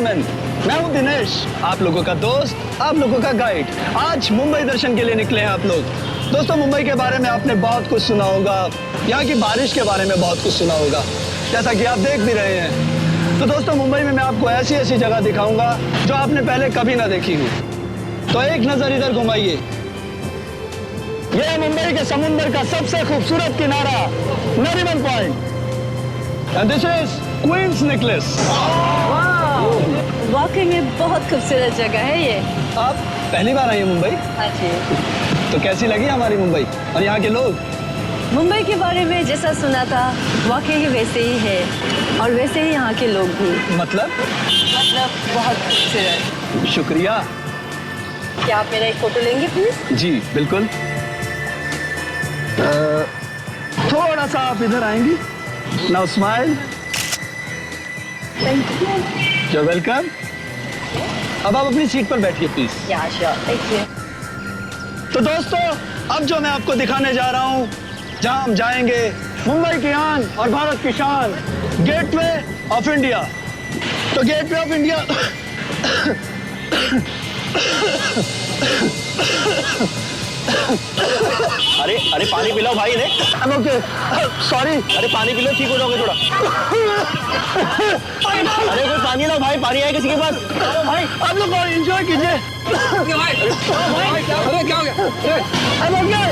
Gentleman, मैं हूं दिनेश, आप लोगों का दोस्त, आप लोगों का गाइड। आज मुंबई दर्शन के लिए निकले हैं आप लोग। दोस्तों, मुंबई के बारे में आपने बहुत कुछ सुना होगा, यहाँ की बारिश के बारे में बहुत कुछ सुना होगा, जैसा कि आप देख भी रहे हैं। तो दोस्तों, मुंबई में मैं आपको ऐसी ऐसी जगह दिखाऊंगा जो आपने पहले कभी ना देखी हो। तो एक नजर इधर घुमाइए। यह है मुंबई के समुंदर का सबसे खूबसूरत किनारा, Nariman Point. And this is Queen's Necklace. वाकई में बहुत खूबसूरत जगह है ये। आप पहली बार आई हैं मुंबई? हाँ जी। तो कैसी लगी हमारी मुंबई और यहाँ के लोग? मुंबई के बारे में जैसा सुना था वाकई ही वैसे ही है, और वैसे ही यहाँ के लोग भी। मतलब बहुत खूबसूरत। शुक्रिया। क्या आप मेरा एक फोटो लेंगे प्लीज? जी बिल्कुल। थोड़ा सा आप इधर आएंगी। Now smile. Thank you. You're welcome। अब आप अपनी सीट पर बैठिए प्लीज। या श्योर, थैंक यू। तो दोस्तों, अब जो मैं आपको दिखाने जा रहा हूँ, जहाँ हम जाएंगे मुंबई की आन और भारत की शान, गेटवे ऑफ इंडिया। तो गेटवे ऑफ इंडिया अरे अरे पानी पिलाओ भाई ने। Okay, sorry. अरे पानी पिलाओ, ठीक हो जाओगे थोड़ा। अरे कोई पानी लाओ भाई, पानी है किसी के पास? भाई आप लोग और एंजॉय कीजिए। अरे क्या हो गया? I'm okay।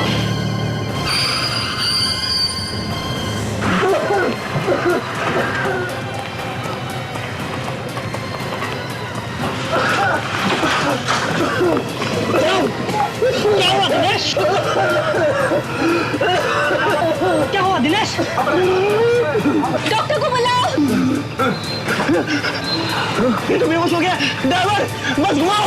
क्या हुआ दिनेश? क्या हुआ दिनेश? डॉक्टर को बुलाओ। ये तो बेहोश हो गया। ड्राइवर बस घुमाओ।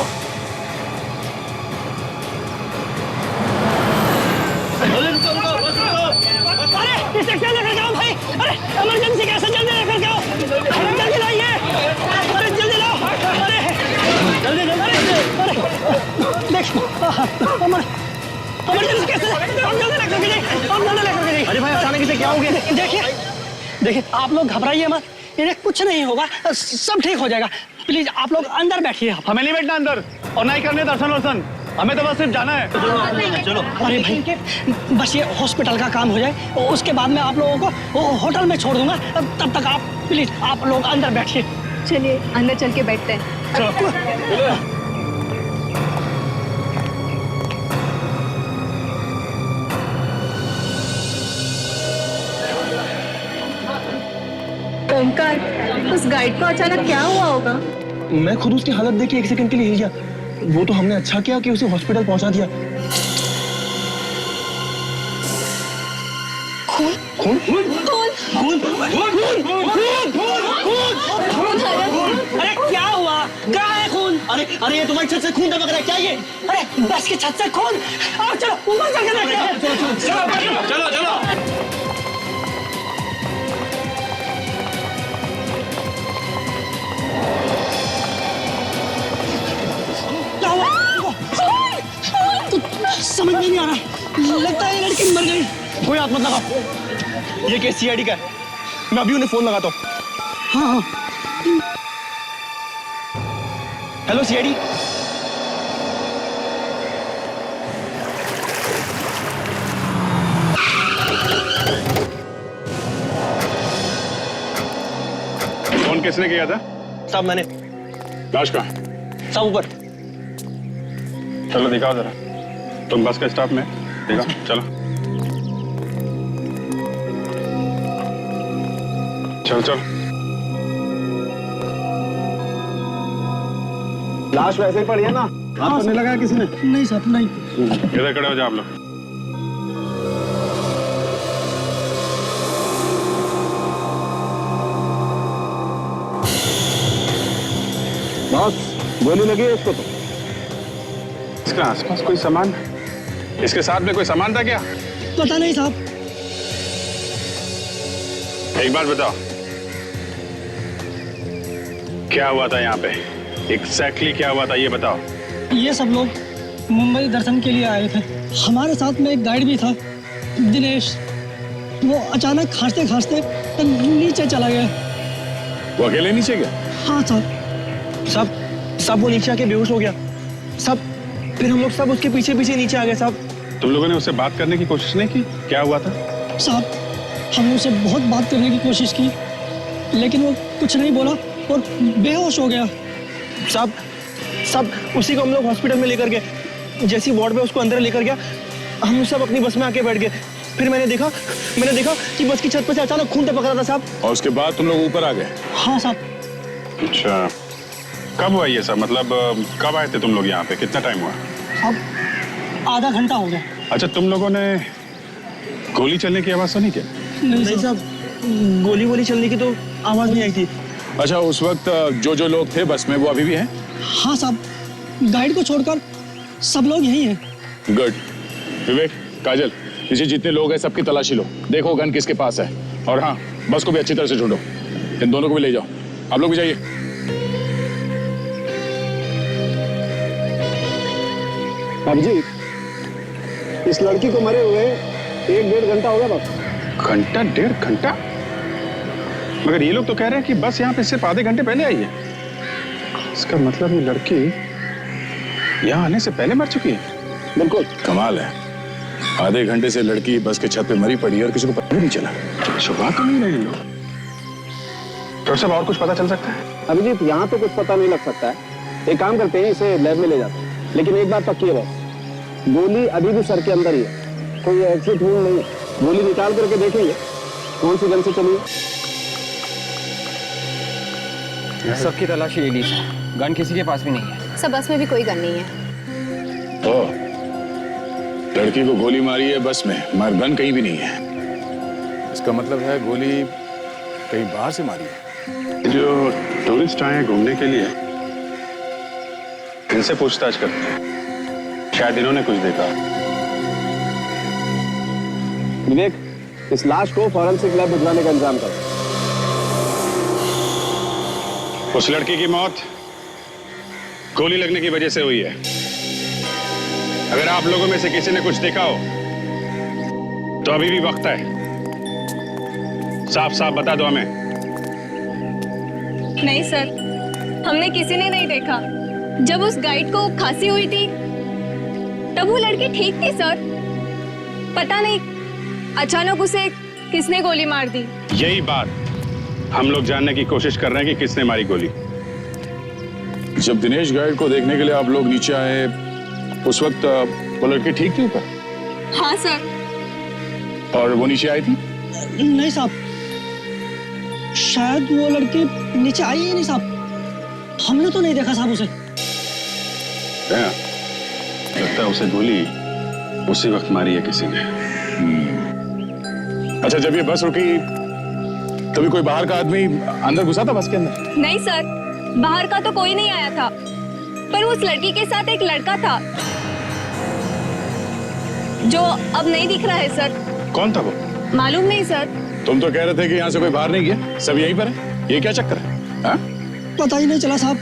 अरे इसे क्या लेकर जाओ भाई? अरे इमरजेंसी कैसे, जल्दी लेकर जाओ, जल्दी लाइए। अरे जल्दी लाओ। अरे जल्दी जल्दी। अरे देख, इमरजेंसी कैसे, हम जल्दी लेकर के जाइए, हम जल्दी लेकर के जाइए। अरे भाई अचानक इसे क्या हो गया? देखिए आप लोग घबराइए मत, इन्हें कुछ नहीं होगा, सब ठीक हो जाएगा। प्लीज आप लोग अंदर बैठिए। हमें नहीं बैठना अंदर और ना ही करने दर्शन वर्शन, हमें तो बस सिर्फ जाना है। चलो। अरे भाई बस ये हॉस्पिटल का काम हो जाए, उसके बाद मैं आप लोगों को होटल में छोड़ दूंगा, तब तक आप प्लीज आप लोग अंदर बैठिए। चलिए अंदर चल के बैठते हैं। ओमकार, उस गाइड को अचानक क्या हुआ होगा? मैं खुद उसकी हालत देख के एक सेकंड के लिए हिल गया। वो तो हमने अच्छा किया कि उसे हॉस्पिटल पहुंचा दिया। खून खून खून खून खून। अरे क्या हुआ, कहाँ है खून? अरे अरे ये तुम्हारी छत से खून टपक रहा है क्या ये? अरे बस की छत से खून। आओ चलो ऊपर चल के देखते हैं। चलो चलो। क्या हुआ? समझ में नहीं आ रहा, लगता है ये लड़की मर गई। कोई हाथ मत लगाओ, ये केस सीआईडी का है। मैं अभी उन्हें फोन लगाता हूँ। हाँ। Hello CID. फोन किसने किया था? साहब मैंने। लाश का? साहब ऊपर। चलो दिखाओ जरा। तुम बस का स्टाफ में दिखाओ, चलो चल चल। लाश वैसे ही पड़ी है ना? हाथ तो नहीं लगाया किसी ने? नहीं साहब नहीं। इधर खड़े हो जाओ आप लोग। बॉस, गोली लगी है उसको तो। इसके आसपास कोई सामान, इसके साथ में कोई सामान था क्या? पता नहीं साहब। एक बात बताओ, क्या हुआ था यहाँ पे? एग्जैक्टली क्या हुआ था ये बताओ। ये सब लोग मुंबई दर्शन के लिए आए थे, हमारे साथ में एक गाइड भी था, दिनेश। वो अचानक खांसते खांसते नीचे चला गया। वो अकेले नीचे गया? हाँ साहब। सब वो नीचे आके बेहोश हो गया सब। फिर हम लोग सब उसके पीछे पीछे नीचे आ गए साहब। तुम लोगों ने उससे बात करने की कोशिश नहीं की? क्या हुआ था? साहब हमने उससे बहुत बात करने की कोशिश की, लेकिन वो कुछ नहीं बोला और बेहोश हो गया। सब उसी को हम लोग हॉस्पिटल में लेकर गए। जैसी वार्ड में उसको अंदर लेकर गया, हम सब अपनी बस में आके बैठ गए। फिर मैंने देखा कि बस की छत पर से अचानक खून टपक रहा था साहब। और उसके बाद तुम लोग ऊपर आ गए? हाँ साहब। अच्छा, कब हुआ ये सब? मतलब कब आए थे तुम लोग यहाँ पे? कितना टाइम हुआ? अब आधा घंटा हो गया। अच्छा, तुम लोगों ने गोली चलने की आवाज सुनी क्या? नहीं साहब, गोली चलने की तो आवाज नहीं आई थी। अच्छा, उस वक्त जो लोग थे बस में वो अभी भी हैं? हाँ साहब, गाइड को छोड़कर सब लोग यही हैं। गुड। विवेक, काजल, नीचे जितने लोग हैं सबकी तलाशी लो, देखो गन किसके पास है। और हाँ, बस को भी अच्छी तरह से ढूंढो। इन दोनों को भी ले जाओ। आप लोग भी जाइए। अभिजीत, इस लड़की को मरे हुए 1-1.5 घंटा हो गया बस। घंटा 1.5 घंटा? मगर ये लोग तो कह रहे हैं कि बस यहाँ पे सिर्फ आधे घंटे पहले आई है। इसका मतलब ये लड़की यहाँ आने से पहले मर चुकी है। बिल्कुल। कमाल है, आधे घंटे से लड़की बस के छत पे मरी पड़ी है और किसी को पता भी नहीं चला। सुबह तो नहीं रहे लोग। तो सब और कुछ पता चल सकता है? अभिजीत, यहाँ तो कुछ पता नहीं लग सकता है। एक काम करते हैं, इसे लैब में ले जाते हैं। लेकिन एक बात पक्की है बस, गोली अभी भी सर के अंदर ही है। कोई एग्जिट वूंड नहीं है। गोली निकाल करके देखेंगे कौन सी गन से चली है। सबकी तलाशी ले ली, गन किसी के पास भी नहीं है। सब बस में भी कोई गन नहीं है। ओ, लड़की को गोली मारी है बस में, मगर गन कहीं भी नहीं है। इसका मतलब है गोली कहीं बाहर से मारी है। जो टूरिस्ट आए हैं घूमने के लिए, इनसे पूछताछ करते हैं, शायद इन्होंने कुछ देखा। विवेक, इस लाश को फॉरेंसिक लैब भिजवाने का इंतजाम करो। उस लड़की की मौत गोली लगने की वजह से हुई है। अगर आप लोगों में से किसी ने कुछ देखा हो तो अभी भी वक्त है, साफ साफ बता दो हमें। नहीं सर, हमने किसी ने नहीं देखा। जब उस गाइड को खांसी हुई थी तब वो लड़की ठीक थी सर। पता नहीं अचानक उसे किसने गोली मार दी। यही बात हम लोग जानने की कोशिश कर रहे हैं कि किसने मारी गोली। जब दिनेश गाइड को देखने के लिए आप लोग नीचे आए, उस वक्त वो लड़की ठीक थी ऊपर? हाँ सर। और वो नीचे आई थी? नहीं साहब, शायद वो लड़की नीचे आई ही नहीं साहब। हमने तो नहीं देखा साहब उसे। लगता है उसे गोली उसी वक्त मारी है किसी ने। अच्छा, जब ये बस रुकी तभी कोई बाहर का आदमी अंदर घुसा था बस के अंदर? नहीं सर, बाहर का तो कोई नहीं आया था, पर उस लड़की के साथ एक लड़का था जो अब नहीं दिख रहा है सर। कौन था वो? मालूम नहीं सर। तुम तो कह रहे थे कि यहाँ से कोई बाहर नहीं गया, सब यहीं पर है। ये क्या चक्कर है? हा? पता ही नहीं चला साहब,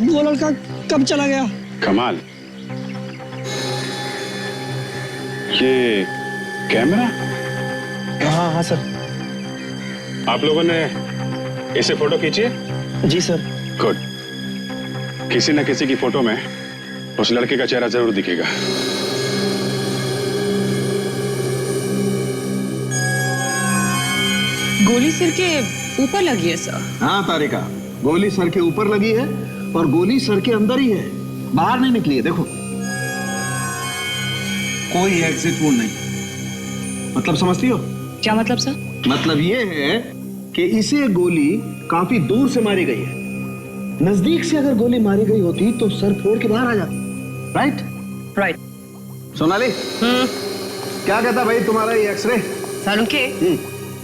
वो लड़का कब चला गया। कमाल। ये कैमरा? हाँ सर। आप लोगों ने इसे फोटो खींची है? जी सर। गुड। किसी न किसी की फोटो में उस लड़के का चेहरा जरूर दिखेगा। गोली सिर के ऊपर लगी है सर। हाँ तारिका, गोली सर के ऊपर लगी है और गोली सर के अंदर ही है, बाहर नहीं निकली है। देखो, कोई एग्जिट वूंड नहीं। मतलब समझती हो? क्या मतलब सर? मतलब ये है कि इसे गोली काफी दूर से मारी गई है। नजदीक से अगर गोली मारी गई होती तो सर फोड़ के बाहर आ जाती। राइट? राइट। सोनाली, क्या कहता भाई तुम्हारा ये एक्सरे? सालू के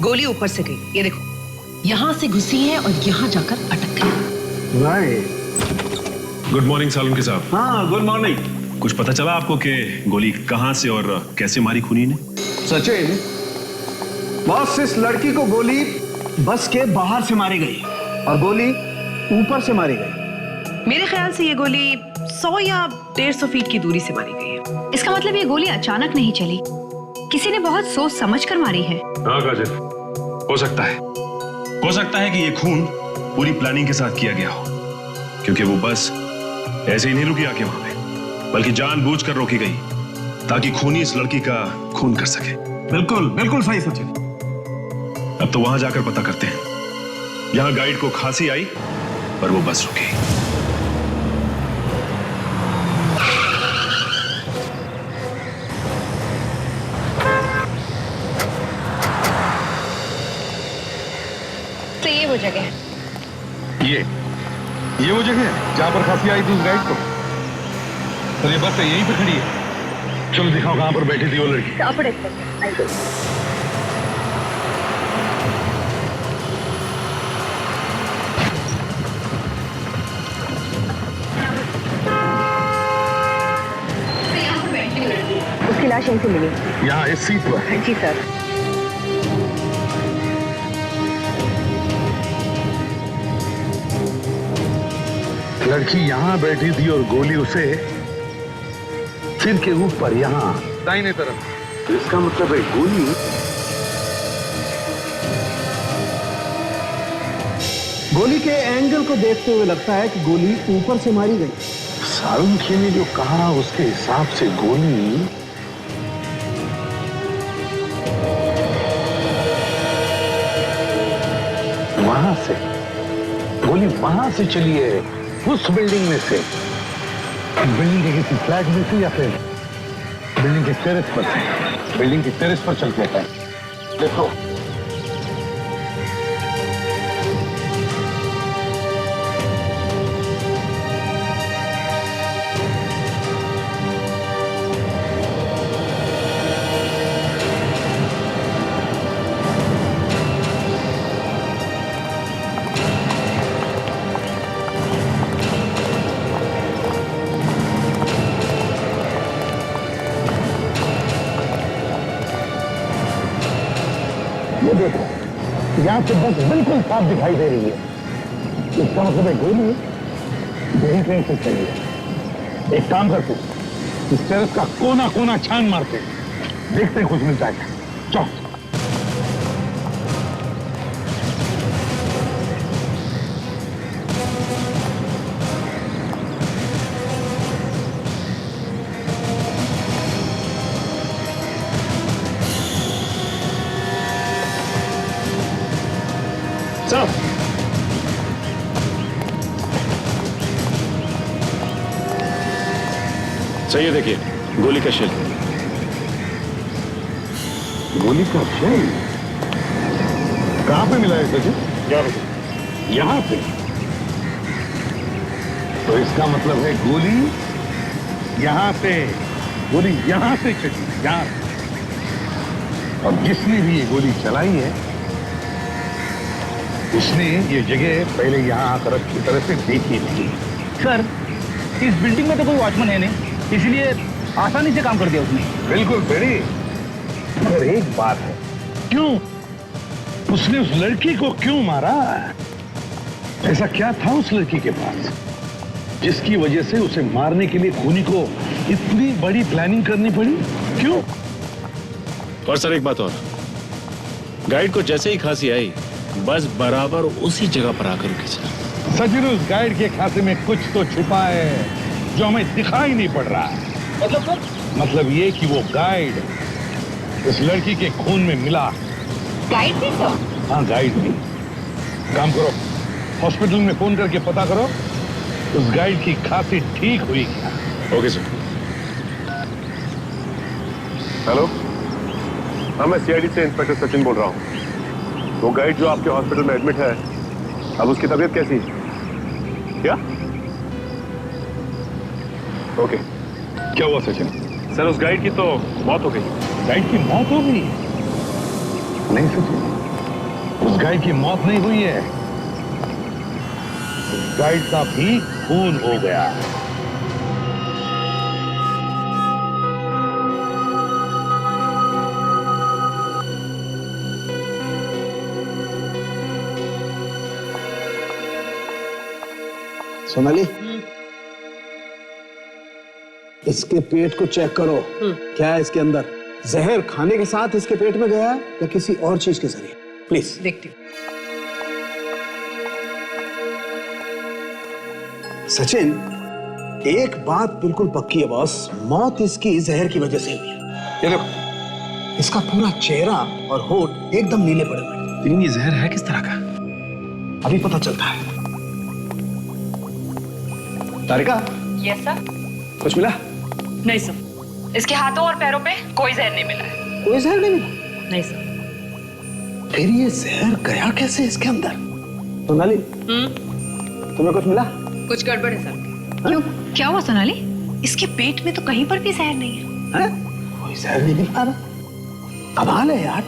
गोली ऊपर से गई, ये देखो, यहाँ से घुसी है और यहाँ जाकर अटक गई। राइट। गुड मॉर्निंग सालुंके साहब। हाँ, गुड मॉर्निंग। कुछ पता चला आपको कि गोली कहाँ से और कैसे मारी खूनी ने? सचिन, बॉस, इस लड़की को गोली बस के बाहर से मारी गई और गोली ऊपर से मारी गई। मेरे ख्याल से ये गोली 100 या 150 फीट की दूरी से मारी गई है। इसका मतलब ये गोली अचानक नहीं चली, किसी ने बहुत सोच समझ कर मारी है। हाँ काजल, हो सकता है कि ये खून पूरी प्लानिंग के साथ किया गया हो। क्योंकि वो बस ऐसे ही नहीं रुकी आके वहां पे, बल्कि जानबूझकर रोकी गई ताकि खूनी इस लड़की का खून कर सके। बिल्कुल बिल्कुल सही सचिन। अब तो वहां जाकर पता करते हैं। यहां गाइड को खांसी आई पर वो बस रुकी। तो ये वो जगह है। ये वो जगह है जहां पर खांसी आई थी उस गाइड को। तो ये बस यहीं पे खड़ी है। चलो दिखाओ कहां पर बैठी थी वो लड़की। उसकी लाश यहीं से मिली। यहाँ इस सीट पर? जी सर। लड़की यहाँ बैठी थी और गोली उसे सिर के ऊपर यहाँ दाहिने तरफ। इसका मतलब है गोली गोली के एंगल को देखते हुए लगता है कि गोली ऊपर से मारी गई। सालुंखे ने जो कहा उसके हिसाब से गोली वहां से, गोली वहां से चली है, उस बिल्डिंग में से। बिल्डिंग के किसी फ्लैट में से या फिर बिल्डिंग के टेरेस पर से। बिल्डिंग के टेरेस पर चल के है। देखो यहाँ से बस बिल्कुल साफ दिखाई दे रही है। इसका मतलब है गोली यही कहीं से चली है। एक काम करते, इस टेरेस का कोना कोना छान मारते, देखते हैं कुछ मिलता है। चलो। सही देखिए, गोली का शेल। गोली का शेल कहां पे मिला है सचिन? यहां पे। तो इसका मतलब है गोली यहां से, गोली यहां से चली, यहां से। और जिसने भी ये गोली चलाई है उसने ये जगह पहले यहां आकर अच्छी तरह से देखी थी। सर, इस बिल्डिंग में तो कोई वॉचमैन है नहीं, इसलिए आसानी से काम कर दिया उसने। बिल्कुल बेड़ी, मगर एक बात है, क्यों उसने उस लड़की को क्यों मारा? ऐसा क्या था उस लड़की के पास जिसकी वजह से उसे मारने के लिए खूनी को इतनी बड़ी प्लानिंग करनी पड़ी? क्यों? और सर एक बात और, गाइड को जैसे ही खांसी आई बस बराबर उसी जगह पर आकर रुकी सर। सचिन, उस गाइड के खाते में कुछ तो छुपा है जो हमें दिखाई नहीं पड़ रहा है। मतलब सर? मतलब ये कि वो गाइड इस लड़की के खून में मिला। गाइड भी तो? हाँ, गाइड भी। काम करो, हॉस्पिटल में फोन करके पता करो उस गाइड की खांसी ठीक हुई क्या। Okay sir. हेलो, हाँ मैं सीआईडी से इंस्पेक्टर सचिन बोल रहा हूँ। वो गाइड जो आपके हॉस्पिटल में एडमिट है, अब उसकी तबीयत कैसी है? क्या? ओके। क्या हुआ सचिन? सर उस गाइड की तो मौत हो गई। गाइड की मौत हो गई? नहीं सचिन, उस गाइड की मौत नहीं हुई है, उस गाइड का भी खून हो गया। सोनाली, इसके पेट को चेक करो। क्या है इसके अंदर? जहर खाने के साथ इसके पेट में गया है या किसी और चीज के जरिए? प्लीज। देखती हूँ। सचिन, एक बात बिल्कुल पक्की है बॉस, मौत इसकी जहर की वजह से हुई है। ये देखो, इसका पूरा चेहरा और होठ एकदम नीले पड़े हुए हैं। लेकिन ये जहर है किस तरह का? अभी पता चलता है। तारिका, यस सर। कुछ मिला? नहीं सर, इसके हाथों और पैरों पे कोई जहर नहीं मिला है। कोई जहर नहीं मिला? नहीं सर। फिर ये जहर गया कैसे इसके अंदर? सोनाली, तुम्हें कुछ मिला? कुछ गड़बड़ है सर। क्यों, क्या हुआ सोनाली? इसके पेट में तो कहीं पर भी जहर नहीं है। कोई जहर नहीं मिल पा रहा। कमाल है यार,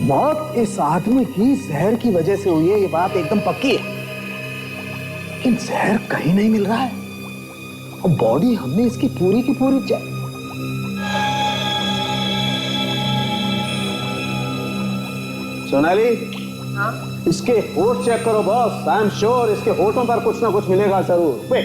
मौत इस आदमी की जहर की वजह से हुई है, ये बात एकदम पक्की है, लेकिन जहर कहीं नहीं मिल रहा है और बॉडी हमने इसकी पूरी की पूरी सोनाली, हाँ? इसके होठ चेक करो बॉस। आई एम श्योर इसके होठों पर कुछ ना कुछ मिलेगा जरूर। वेट।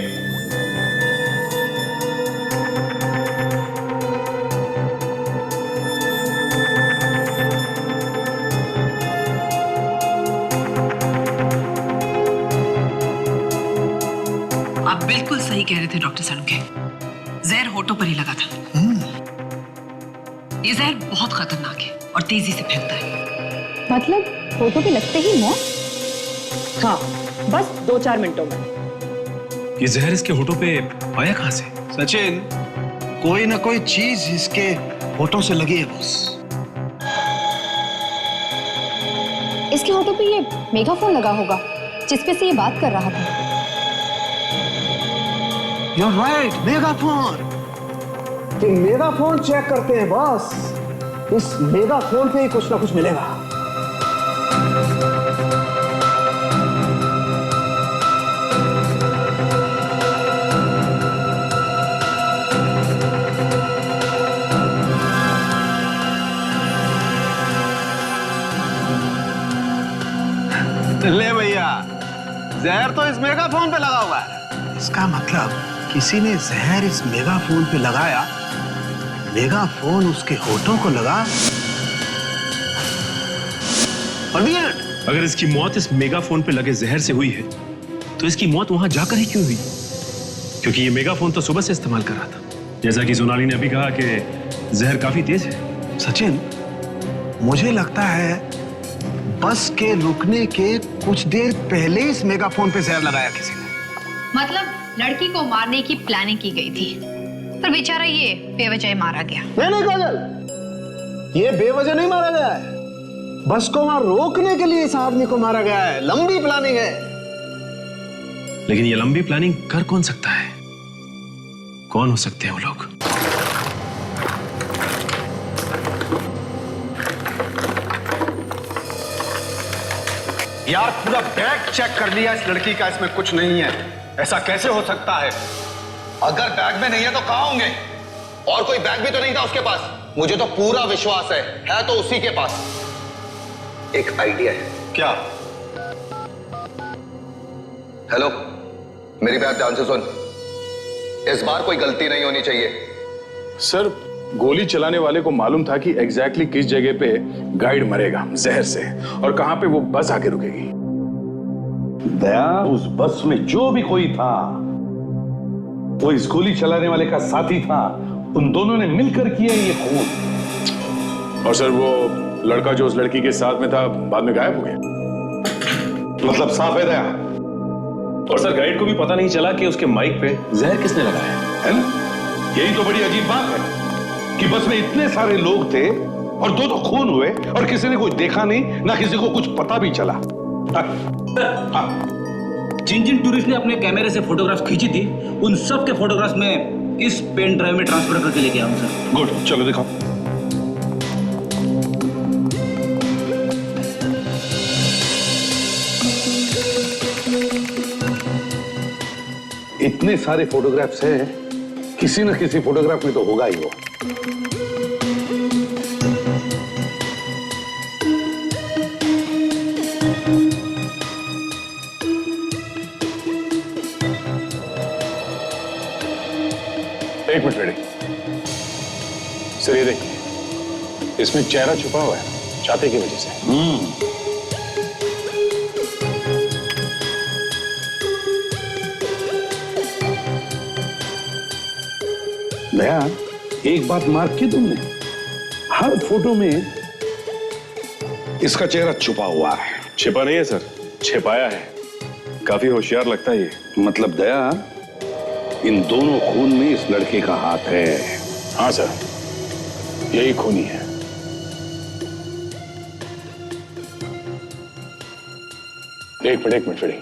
आप बिल्कुल सही कह रहे थे डॉक्टर सड़ुके, जहर होठों पर ही लगा था। ये जहर बहुत खतरनाक है और तेजी से फैलता है। मतलब होठों पे लगते ही मौत? हाँ, बस 2-4 मिनटों में। ये जहर इसके होठों पे आया कहां से? सचिन, कोई ना कोई चीज इसके होठों से लगी है बॉस। इसके होठों पे ये मेगाफोन लगा होगा जिसपे से ये बात कर रहा था। You're right, megaphone. ये मेगाफोन चेक करते हैं बॉस। इस मेगाफोन पे ही कुछ ना कुछ मिलेगा। ले भैया, जहर तो इस मेगाफोन पे लगा हुआ है। इसका मतलब किसी ने जहर इस मेगाफोन पे लगाया, मेगाफोन उसके होठों को लगा और the end। अगर इसकी मौत इस मेगाफोन पे लगे जहर से हुई है तो इसकी मौत वहां जाकर ही क्यों हुई? क्योंकि ये मेगाफोन तो सुबह से इस्तेमाल कर रहा था। जैसा कि सोनाली ने अभी कहा कि जहर काफी तेज है। सचिन, मुझे लगता है बस के रुकने के कुछ देर पहले इस मेगाफोन पे जहर लगाया किसी ने। मतलब लड़की को मारने की प्लानिंग की गई थी, पर बेचारा ये बेवजह मारा गया। नहीं काजल, ये बेवजह नहीं मारा गया है। बस को वहां रोकने के लिए इस आदमी को मारा गया है। लंबी प्लानिंग है। लेकिन ये लंबी प्लानिंग कर कौन सकता है? कौन हो सकते हैं वो लोग? यार, पूरा बैग चेक कर लिया इस लड़की का, इसमें कुछ नहीं है। ऐसा कैसे हो सकता है? अगर बैग में नहीं है तो कहां होंगे? और कोई बैग भी तो नहीं था उसके पास। मुझे तो पूरा विश्वास है तो उसी के पास। एक आइडिया है। क्या? हेलो, मेरी बात ध्यान से सुन। इस बार कोई गलती नहीं होनी चाहिए। सर, गोली चलाने वाले को मालूम था कि एग्जैक्टली किस जगह पे गाइड मरेगा जहर से और कहां पे वो बस आके रुकेगी। दया, उस बस में जो भी कोई था वो इस गोली चलाने वाले का साथी था। उन दोनों ने मिलकर किया ये खून। और सर, वो लड़का जो उस लड़की के साथ में था बाद में गायब हो गया। मतलब साफ है दया। और सर, गाइड को भी पता नहीं चला कि उसके माइक पे जहर किसने लगाया है ना? यही तो बड़ी अजीब बात है कि बस में इतने सारे लोग थे और दो खून हुए और किसी ने कुछ देखा नहीं, ना किसी को कुछ पता भी चला। जिन जिन टूरिस्ट ने अपने कैमरे से फोटोग्राफ खींची थी, उन सब के फोटोग्राफ में इस पेन ड्राइव में ट्रांसफर करके लेके आऊं सर। गुड, चलो दिखाओ। इतने सारे फोटोग्राफ्स हैं, किसी न किसी फोटोग्राफ में तो होगा ही वो। एक मिनट रेडी। सर, ये देखिए, इसमें चेहरा छुपा हुआ है छाते की वजह से। दया, एक बात मार्क की तुमने, हर फोटो में इसका चेहरा छुपा हुआ है। छिपा नहीं है सर, छिपाया है। काफी होशियार लगता है ये। मतलब दया, इन दोनों खून में इस लड़के का हाथ है। हाँ सर, यही खूनी है। एक मिनट फ्रेडी,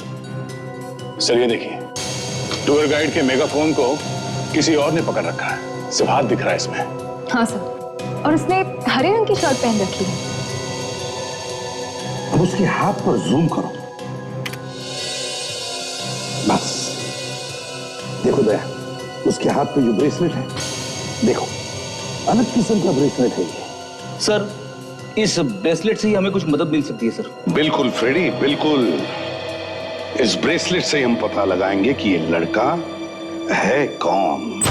सर ये देखिए, टूर गाइड के मेगाफोन को किसी और ने पकड़ रखा है। सिर्फ हाथ दिख रहा है इसमें। हाँ सर, और उसने हरे रंग की शर्ट पहन रखी है। अब उसके हाथ पर जूम करो। बस देखो दया, उसके हाथ पे जो ब्रेसलेट है, देखो अलग किस्म का ब्रेसलेट है ये। सर, इस ब्रेसलेट से ही हमें कुछ मदद मिल सकती है सर। बिल्कुल फ्रेडी, बिल्कुल। इस ब्रेसलेट से हम पता लगाएंगे कि ये लड़का है कौन।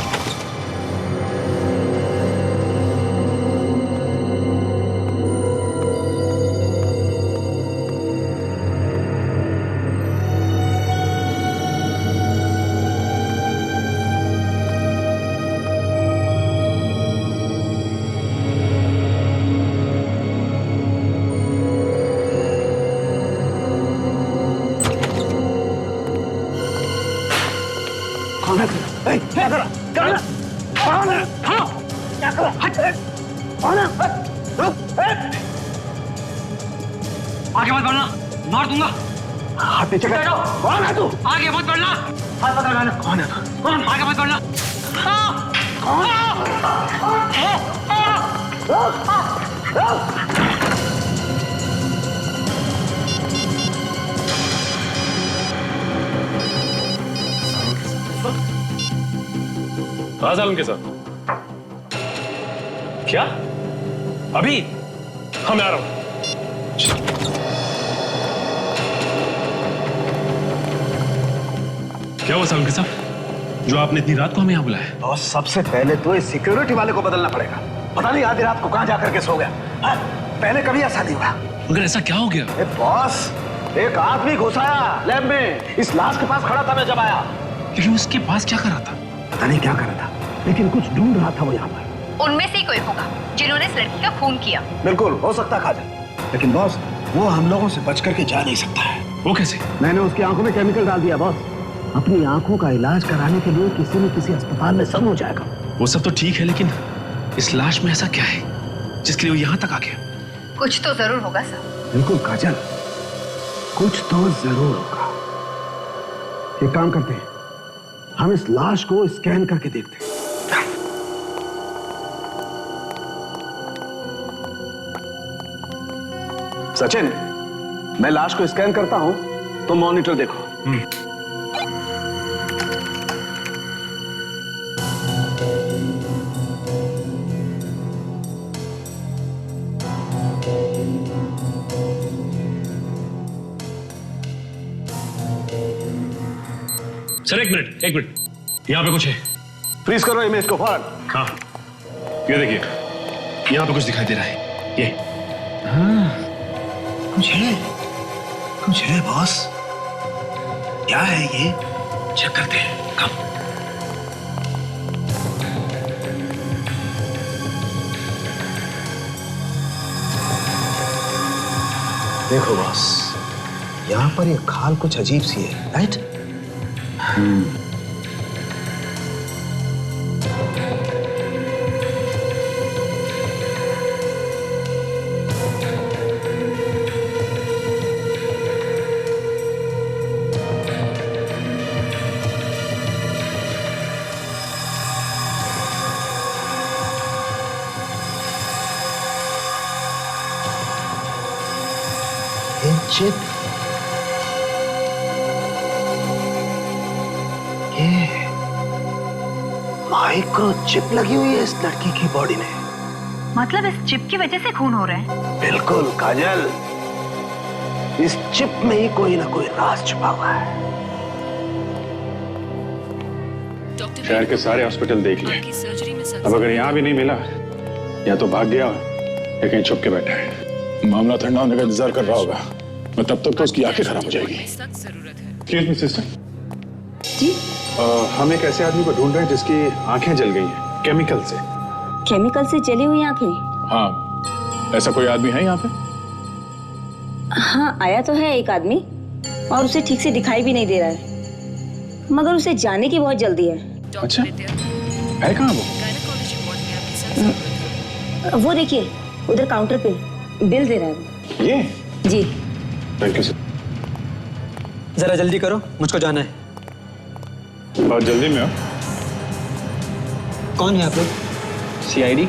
क्या करा? कौन है? हाँ, क्या करा? कौन है? आगे मत बढ़ना, मार दूंगा। हाथ पीछे कर। कौन है तू? आगे मत बढ़ना। हाथ पकड़ लेना। कौन है तू? कौन? आगे मत बढ़ना। हाँ सालम के साथ क्या? अभी मैं आ रहा हूं। क्या हुआ सालम के साथ, जो आपने इतनी रात को हमें यहाँ बुलाया? और सबसे पहले तो इस सिक्योरिटी वाले को बदलना पड़ेगा। पता नहीं आधी रात को कहां जाकर के सो गया। पहले कभी ऐसा नहीं हुआ। मगर ऐसा क्या हो गया? बॉस, एक आदमी घुसाया लैब में। इस लाश के पास खड़ा था मैं जब आया। लेकिन उसके पास क्या कर रहा था? पता नहीं क्या कर रहा था, लेकिन कुछ ढूंढ रहा था वो यहाँ पर। उनमें से ही कोई होगा जिन्होंने इस लड़की का खून किया। बिल्कुल हो सकता काजल, लेकिन बॉस वो हम लोगों से बच करके जा नहीं सकता है। वो कैसे? मैंने उसकी आंखों में केमिकल डाल दिया बॉस। अपनी आंखों का इलाज कराने के लिए किसी न किसी अस्पताल में सब हो जाएगा। वो सब तो ठीक है, लेकिन इस लाश में ऐसा क्या है जिसके लिए वो यहाँ तक आ गया? कुछ तो जरूर होगा सर। बिल्कुल काजल, कुछ तो जरूर होगा। एक काम करते हैं, हम इस लाश को स्कैन करके देखते हैं। सचिन, मैं लाश को स्कैन करता हूं, तो मॉनिटर देखो। सर एक मिनट, यहाँ पे कुछ है। फ्रीज करो इमेज को फौरन। हाँ, ये देखिए, यहाँ पे कुछ दिखाई दे रहा है। ये हाँ, कुछ है बॉस। क्या है ये? चेक करते हैं। कम। देखो बॉस, यहाँ पर ये खाल कुछ अजीब सी है, राइट? चिप, ये माइक्रो चिप लगी हुई है इस लड़की की बॉडी में। मतलब इस चिप की वजह से खून हो रहा है? बिल्कुल काजल, इस चिप में ही कोई ना कोई राज छुपा हुआ है। शहर के सारे हॉस्पिटल देख लिए, अब अगर यहाँ भी नहीं मिला, या तो भाग गया या कहीं छुप के बैठा है। मामला ठंडा होने का इंतजार कर रहा होगा, मैं तब तक तो उसकी आंखें खराब हो जाएगी। एक्सक्यूज मी सिस्टर जी, हम एक ऐसे आदमी को ढूंढ रहे हैं जिसकी आंखें जल गई हैं। केमिकल से। केमिकल से जली हुई आंखें? हाँ, ऐसा कोई आदमी है यहाँ पे? हाँ, आया तो है एक आदमी और उसे ठीक से दिखाई भी नहीं दे रहा है, मगर उसे जाने की बहुत जल्दी है। अच्छा, है कहाँ वो? वो देखिए उधर काउंटर पे बिल दे रहा है। ये? जी। Thank you sir. जरा जल्दी करो, मुझको जाना है। बहुत जल्दी में हो? कौन है आप लोग? CID?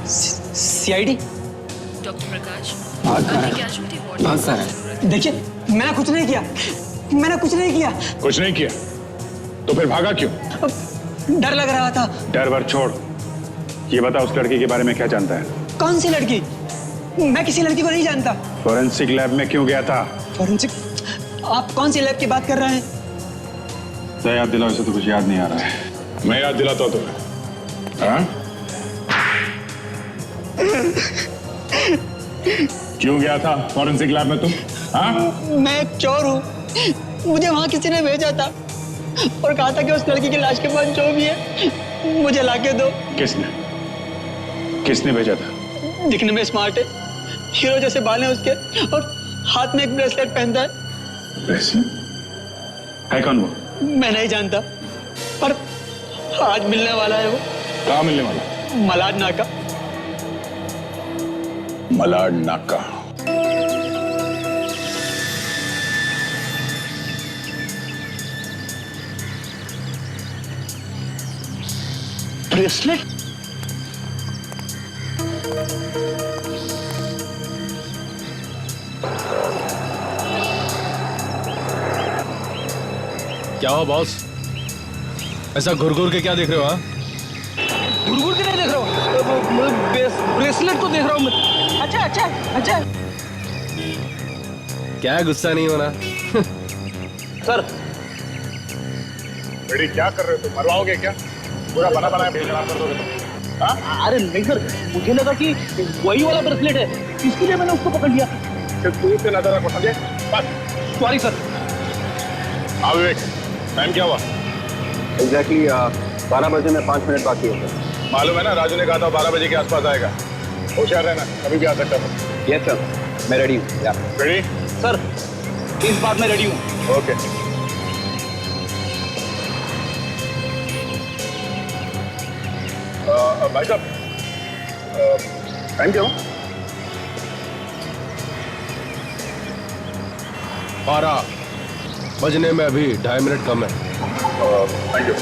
CID? डॉक्टर प्रकाश, बहुत सारा है। देखिए, मैंने कुछ नहीं किया, मैंने कुछ नहीं किया। कुछ नहीं किया तो फिर भागा क्यों? डर लग रहा था। डर वर छोड़, ये बता उस लड़की के बारे में क्या जानता है? कौन सी लड़की? मैं किसी लड़की को नहीं जानता। फॉरेंसिक लैब में क्यों गया था? फॉरेंसिक? आप कौन सी लैब की बात कर रहे हैं? तो याद दिलाओ, इसे तो कुछ याद नहीं आ रहा है। मैं याद दिलाता हूँ तुम्हें। हाँ? क्यों गया था फॉरेंसिक लैब में तुम? हाँ? मैं एक चोर हूँ, मुझे वहाँ किसी ने भेजा था और कहा था कि उस लड़की की लाश के पास जो भी है मुझे लाके दो। किसने भेजा था? दिखने में स्मार्ट है, हीरो जैसे बाल हैं उसके और हाथ में एक ब्रेसलेट पहनता है। ब्रेसलेट? है कौन वो? मैं नहीं जानता, पर आज मिलने वाला है वो। कहाँ मिलने वाला? मलाड नाका। मलाड नाका। ब्रेसलेट? क्या हुआ बॉस? ऐसा घुर के क्या देख रहे हो? हाँ, घुर के नहीं देख रहा हूँ, ब्रेसलेट को देख रहा हूँ मैं। अच्छा अच्छा अच्छा। क्या गुस्सा नहीं होना? सर, बेटी क्या कर रहे हो तुम? मरवाओगे क्या? पूरा बना बनाया खराब कर दोगे तुम। हाँ? अरे नहीं सर, मुझे लगा कि वही वाला ब्रेसलेट है, इसलिए मैंने उसको पकड़ लिया। सिर्फ दूर से नजर रखो, समझे? बस। Sorry sir. हाँ विवेक, टाइम क्या हुआ? एग्जैक्टली 12 बजे में 5 मिनट बाकी होता है। मालूम है ना, राजू ने कहा था 12 बजे के आसपास आएगा। होशियार रहना, कभी भी आ सकता है। यस सर, मैं रेडी हूँ। रेडी? सर, इस बात में रेडी हूँ। ओके। भाई साहब, टाइम क्या हुआ? 12 बजने में अभी 2.5 मिनट कम है। Thank you.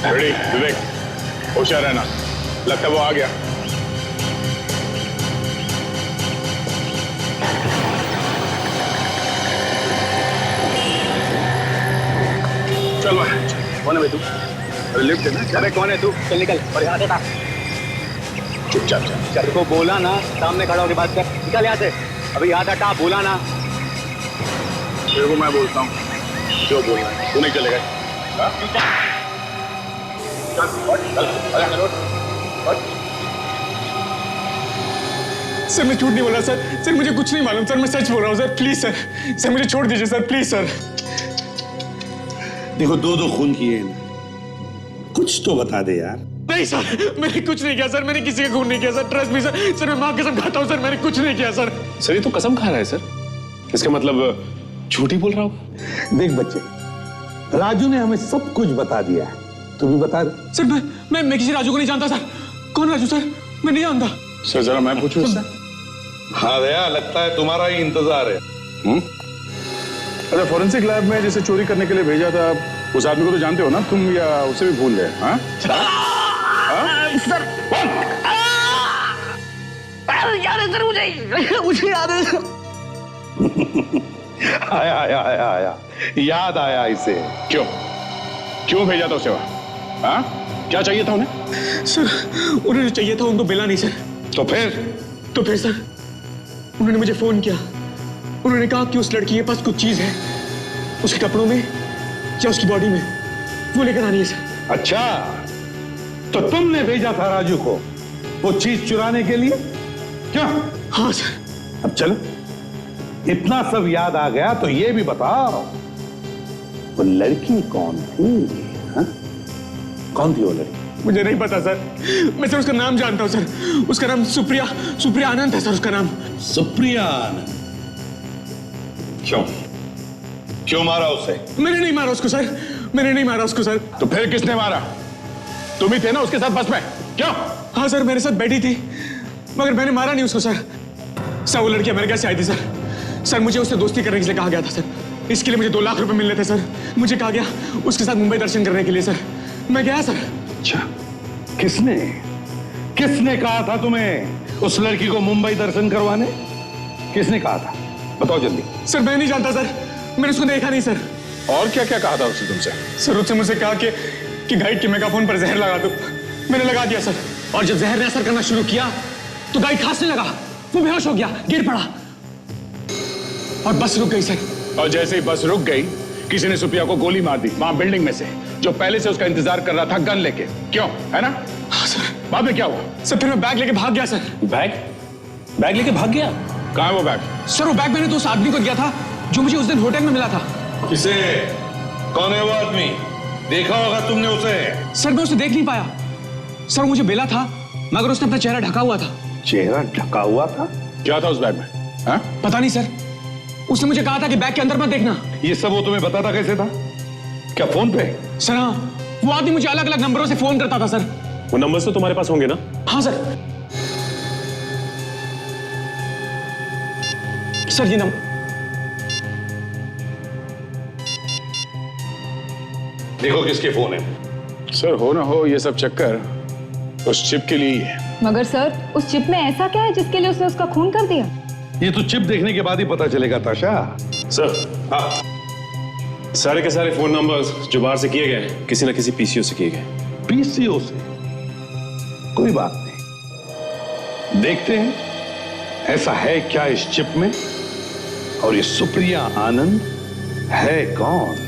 रेडी विवेक, होशियार रहना, लगता है वो आ गया। चल भाई, कौन है भाई तू? अरे लिफ्ट है ना? अरे कौन है तू? चल निकल और यहाँ से था। चुपचाप चल। को बोला ना सामने खड़ा होकर बात कर, निकल यहाँ से। अभी यहाँ था, बोला ना। तेरे को मैं बोलता हूँ जो बोलना है, तू नहीं चलेगा। हाँ? चल, सर मैं झूठ नहीं बोल रहा सर मुझे कुछ नहीं मालूम सर, मैं सच बोल रहा हूँ सर, प्लीज सर मुझे छोड़ दीजिए सर, प्लीज सर। देखो, दो खून किए ना, कुछ तो बता दे यार। नहीं सर, मैंने कुछ नहीं किया सर, मैंने किसी का खून नहीं किया सर, ट्रस्ट मी सर मैं माँ कसम खाता हूँ सर, मैंने कुछ नहीं किया सर। सर ये तो कसम खा रहा है सर, इसका मतलब झूठ ही बोल रहा हूँ। देख बच्चे, राजू ने हमें सब कुछ बता दिया है, तू भी बता दे। सर मैं किसी राजू को नहीं जानता सर। कौन राजू सर? मैं नहीं जानता सर। जरा मैं पूछूं इससे? हाँ दया, लगता है तुम्हारा ही इंतजार है। अच्छा, फॉरेंसिक लैब में जिसे चोरी करने के लिए भेजा था, उस आदमी को तो जानते हो ना तुम, या उसे भी भूल गए? हाँ सर, याद है सर, मुझे याद है। आया याद आया इसे। क्यों भेजा था उसे वहां? हाँ, क्या चाहिए था उन्हें? सर उन्हें जो चाहिए था उनको मिला नहीं सर। तो फिर सर उन्होंने मुझे फोन किया, उन्होंने कहा कि उस लड़की के पास कुछ चीज है, उसके कपड़ों में या उसकी बॉडी में, वो लेकर आनी है सर। अच्छा, तो तुमने भेजा था राजू को वो चीज चुराने के लिए? क्या? हाँ सर। अब चलो, इतना सब याद आ गया तो ये भी बताओ, वो लड़की कौन थी? हा? कौन थी वो लड़की? मुझे नहीं पता सर, मैं सर उसका नाम जानता हूँ सर। उसका नाम सुप्रिया आनंद है सर, उसका नाम। सुप्रिया आनंद? क्यों मारा उसे? मैंने नहीं मारा उसको सर, मैंने नहीं मारा उसको सर। तो फिर किसने मारा? तुम ही थे ना उसके साथ बस में? क्यों? हाँ सर, मेरे साथ बैठी थी, मगर मैंने मारा नहीं उसको सर। सर वो लड़की अमेरिका से आई थी सर। सर मुझे उससे दोस्ती करने के लिए कहा गया था सर। इसके लिए मुझे 2 लाख रुपए मिलने थे सर। मुझे कहा गया उसके साथ मुंबई दर्शन करने के लिए सर। मैं गया सर। अच्छा, किसने कहा था तुम्हें उस लड़की को मुंबई दर्शन करवाने? किसने कहा था? बताओ जल्दी। सर मैं नहीं जानता सर, मैंने उसको देखा नहीं सर। और क्या क्या कहा था उसने तुमसे? सर उसने मुझसे कहा कि गाइड के मेगाफोन पर जहर लगा दो। मैंने लगा दिया सर, और जब जहर ने असर करना शुरू किया तो गाइड खांसने लगा, वो बेहोश हो गया, गिर पड़ा और बस रुक गई सर। और जैसे ही बस रुक गई, किसी ने सुप्रिया को गोली मार दी वहां बिल्डिंग में से, जो पहले से उसका इंतजार कर रहा था गन लेके। क्यों, है ना? हाँ सर। बाद में क्या हुआ? सर फिर मैं बैग लेके भाग गया सर। बैग लेके भाग गया? कहाँ है वो बैग? सर वो बैग मैंने तो उस आदमी को दिया था जो मुझे उस दिन होटल में मिला था। किसे? कौन है वो आदमी? देखा होगा तुमने उसे? सर मैं उसे देख नहीं पाया सर, मुझे मिला था मगर उसने अपना चेहरा ढका हुआ था। चेहरा ढका हुआ था? क्या था उस बैग में? हा? पता नहीं सर, उसने मुझे कहा था कि बैग के अंदर मत देखना। ये सब वो तुम्हें बताता कैसे था? क्या फोन पे? सर हाँ, वो आदमी मुझे अलग अलग नंबरों से फोन करता था सर। वो नंबर्स तो तुम्हारे पास होंगे ना? हाँ सर। सर ये नंबर देखो किसके फोन है। सर हो ना हो ये सब चक्कर उस चिप के लिए ही है। मगर सर उस चिप में ऐसा क्या है जिसके लिए उसने उसका खून कर दिया? ये तो चिप देखने के बाद ही पता चलेगा ताशा। सर हाँ, सारे के सारे फोन नंबर्स जो बाहर से किए गए किसी ना किसी पीसीओ से किए गए। पीसीओ से? कोई बात नहीं, देखते हैं ऐसा है क्या इस चिप में, और ये सुप्रिया आनंद है कौन?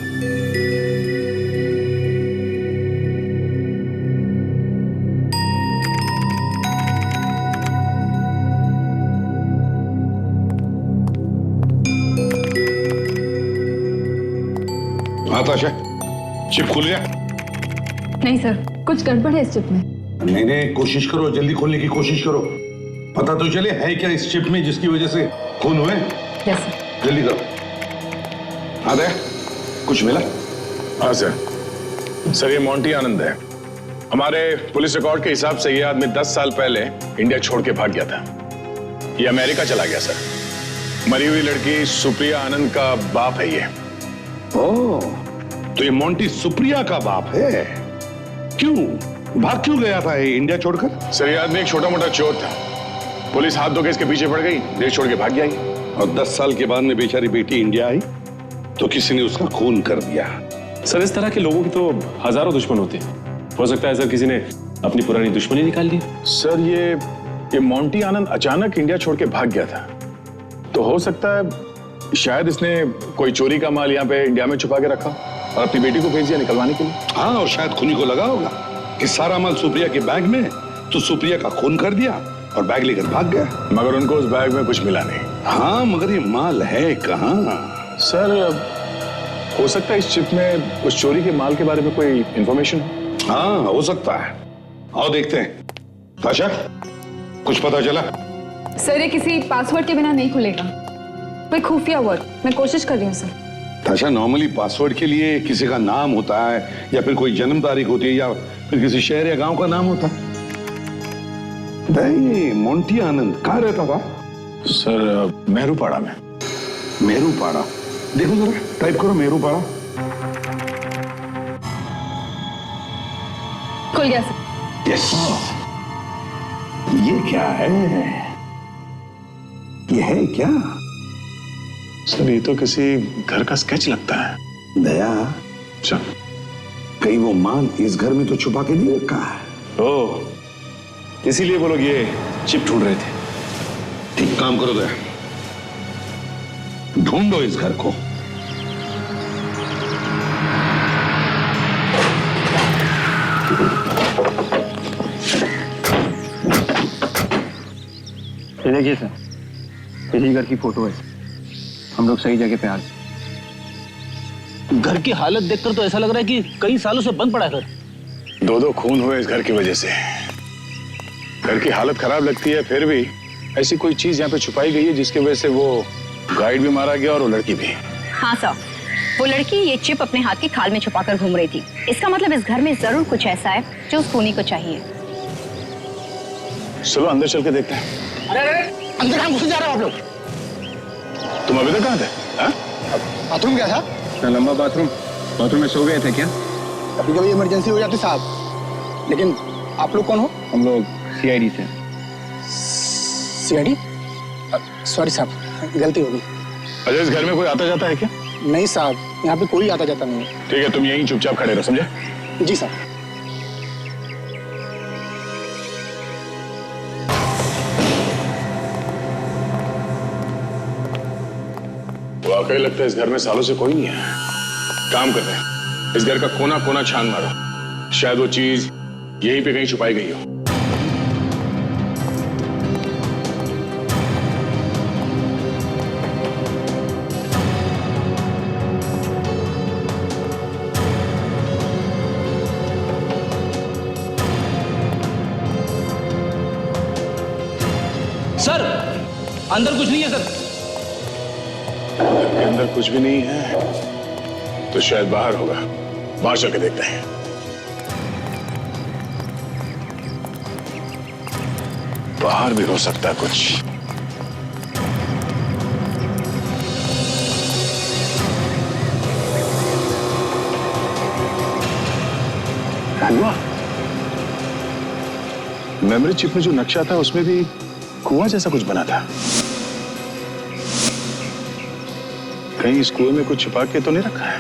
ताशा, चिप खुल गया? नहीं सर, कुछ गड़बड़ है इस चिप में। नहीं, कोशिश करो, जल्दी खोलने की कोशिश करो। पता तो चले है क्या इस चिप में जिसकी वजह से खून हुए। Yes sir. जल्दी करो। हाँ दे, कुछ मिला? हाँ सर ये मोंटी आनंद है। हमारे पुलिस रिकॉर्ड के हिसाब से ये आदमी 10 साल पहले इंडिया छोड़ के भाग गया था। ये अमेरिका चला गया सर। मरी हुई लड़की सुप्रिया आनंद का बाप है ये। ओह, तो ये मोंटी सुप्रिया का बाप है? क्यों भाग क्यों गया था ये इंडिया छोड़कर? सर ये आदमी एक छोटा मोटा चोर था, पुलिस हाथ धो के इसके पीछे पड़ गई, देश छोड़ के भाग गया। और 10 साल के बाद में बेचारी बेटी इंडिया आई तो किसी ने उसका खून कर दिया। सर इस तरह के लोगों की तो हजारों दुश्मन होते हैं। हो सकता है सर किसी ने अपनी पुरानी दुश्मनी निकाल दी। सर ये मोंटी आनंद अचानक इंडिया छोड़ के भाग गया था, तो हो सकता है शायद इसने कोई चोरी का माल यहाँ पे इंडिया में छुपा के रखा और अपनी बेटी को भेज दिया निकलवाने के लिए। हाँ, और शायद खूनी को लगा होगा कि सारा माल सुप्रिया के बैग में, तो सुप्रिया का खून कर दिया और बैग लेकर भाग गया। मगर उनको उस बैग में कुछ मिला नहीं। हाँ, मगर ये माल है कहाँ? सर हो सकता है इस चिप में उस चोरी के माल के बारे में कोई इंफॉर्मेशन हो। हाँ, हो सकता है। आओ देखते हैं। ताशा, कुछ पता चला? सर ये किसी पासवर्ड के बिना नहीं खुलेगा, कोई खुफिया वर्ड। मैं कोशिश कर रही हूँ सर। ताशा, नॉर्मली पासवर्ड के लिए किसी का नाम होता है या फिर कोई जन्म तारीख होती है या फिर किसी शहर या गांव का नाम होता है। नहीं, मोंटी आनंद कहाँ रहता था? सर मेहरूपाड़ा में। मेहरूपाड़ा? देखो जरा, टाइप करो मेहरूपाड़ा। खुल गया सर। यस। ये क्या है? ये है क्या? सर ये तो किसी घर का स्केच लगता है। दया, अच्छा, कहीं वो माल इस घर में तो छुपा के नहीं रखा है? ओह, इसीलिए वो लोग ये चिप ढूंढ रहे थे। ठीक काम करो दया, ढूंढो इस घर को। ये देखिए सर, इसी घर की फोटो है। हम लोग सही जगह पे आ गए। घर की हालत देखकर तो ऐसा लग रहा है कि कई सालों से बंद पड़ा है घर। दो खून हुए इस घर की वजह से। घर की हालत खराब लगती है, फिर भी ऐसी कोई चीज यहाँ पे छुपाई गई है जिसकी वजह से वो गाइड भी मारा गया और वो लड़की भी। हाँ सर, वो लड़की ये चिप अपने हाथ की खाल में छुपाकर घूम रही थी। इसका मतलब इस घर में जरूर कुछ ऐसा है जो उस खूनी को चाहिए। चलो अंदर चल के देखते हैं। अरे अंदर कहाँ घुस जा रहे हो आप लोग? तुम अभी तक कहाँ थे? बाथरूम क्या था? इतना लंबा बाथरूम में सो गए थे क्या? कभी कभी इमरजेंसी हो जाती साहब। लेकिन आप लोग कौन हो? हम लोग सीआईडी से। सीआईडी? सॉरी साहब, गलती हो गई। अच्छा, इस घर में कोई आता जाता है क्या? नहीं साहब, यहाँ पे कोई आता जाता नहीं है। ठीक है, तुम यहीं चुपचाप खड़े रहो, समझे? जी साहब। वाकई लगता है इस घर में सालों से कोई नहीं है। काम कर रहे हैं, इस घर का कोना कोना छान मारो, शायद वो चीज यहीं पे कहीं छुपाई गई हो। सर, अंदर कुछ नहीं है सर। अंदर कुछ भी नहीं है तो शायद बाहर होगा। बाहर चल के देखते हैं। बाहर भी हो सकता है कुछ। कुआं। मेमोरी चिप में जो नक्शा था उसमें भी कुआं जैसा कुछ बना था। कहीं इस कुएं में कुछ छुपा के तो नहीं रखा है?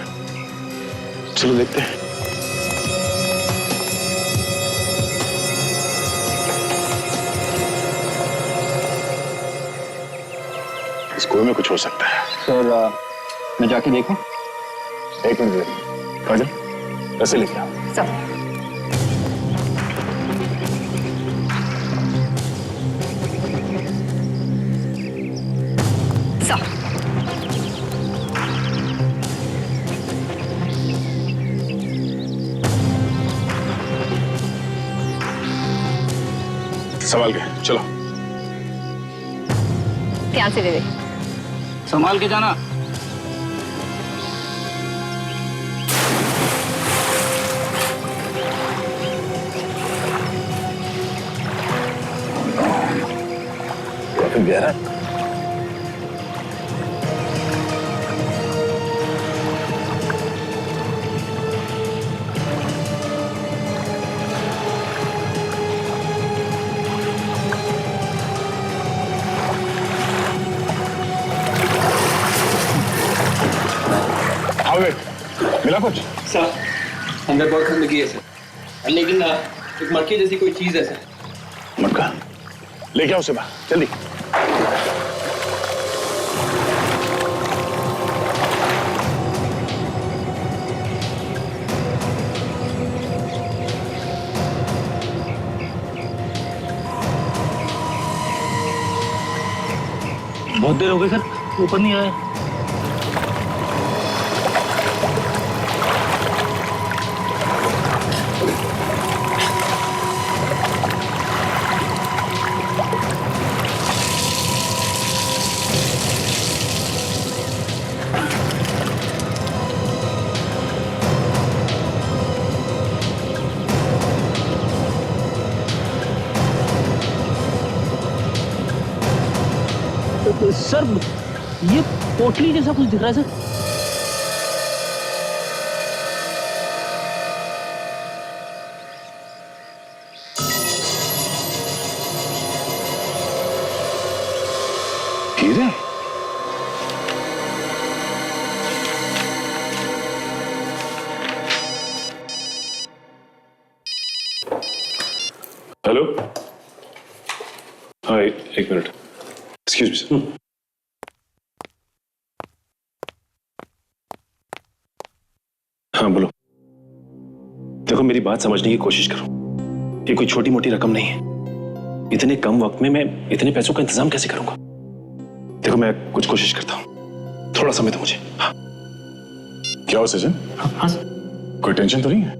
चलो देखते हैं। इस कुएं में कुछ हो सकता है। सर, मैं जाके देखूं? एक मिनट, काजल, ऐसे लेके आओ। सर, संभाल के चलो। ध्यान से दे दे। संभाल के जाना। काफी गहरा। मिला कुछ? सर, अंदर बहुत गंदगी है सर, लेकिन एक मटके जैसी कोई चीज है सर। मटका लेके आओ उसे बाहर, जल्दी। बहुत देर हो गई सर, ऊपर नहीं आया। सर, ये पोटली जैसा कुछ दिख रहा है सर। हीरे? हेलो, हाँ एक मिनट, एक्सक्यूज मी सर। हाँ बोलो। देखो, मेरी बात समझने की कोशिश करो। ये कोई छोटी मोटी रकम नहीं है। इतने कम वक्त में मैं इतने पैसों का इंतजाम कैसे करूंगा? देखो मैं कुछ कोशिश करता हूं, थोड़ा समय दो मुझे। हाँ। क्या हो सचिन? हाँ सर। कोई टेंशन तो नहीं है?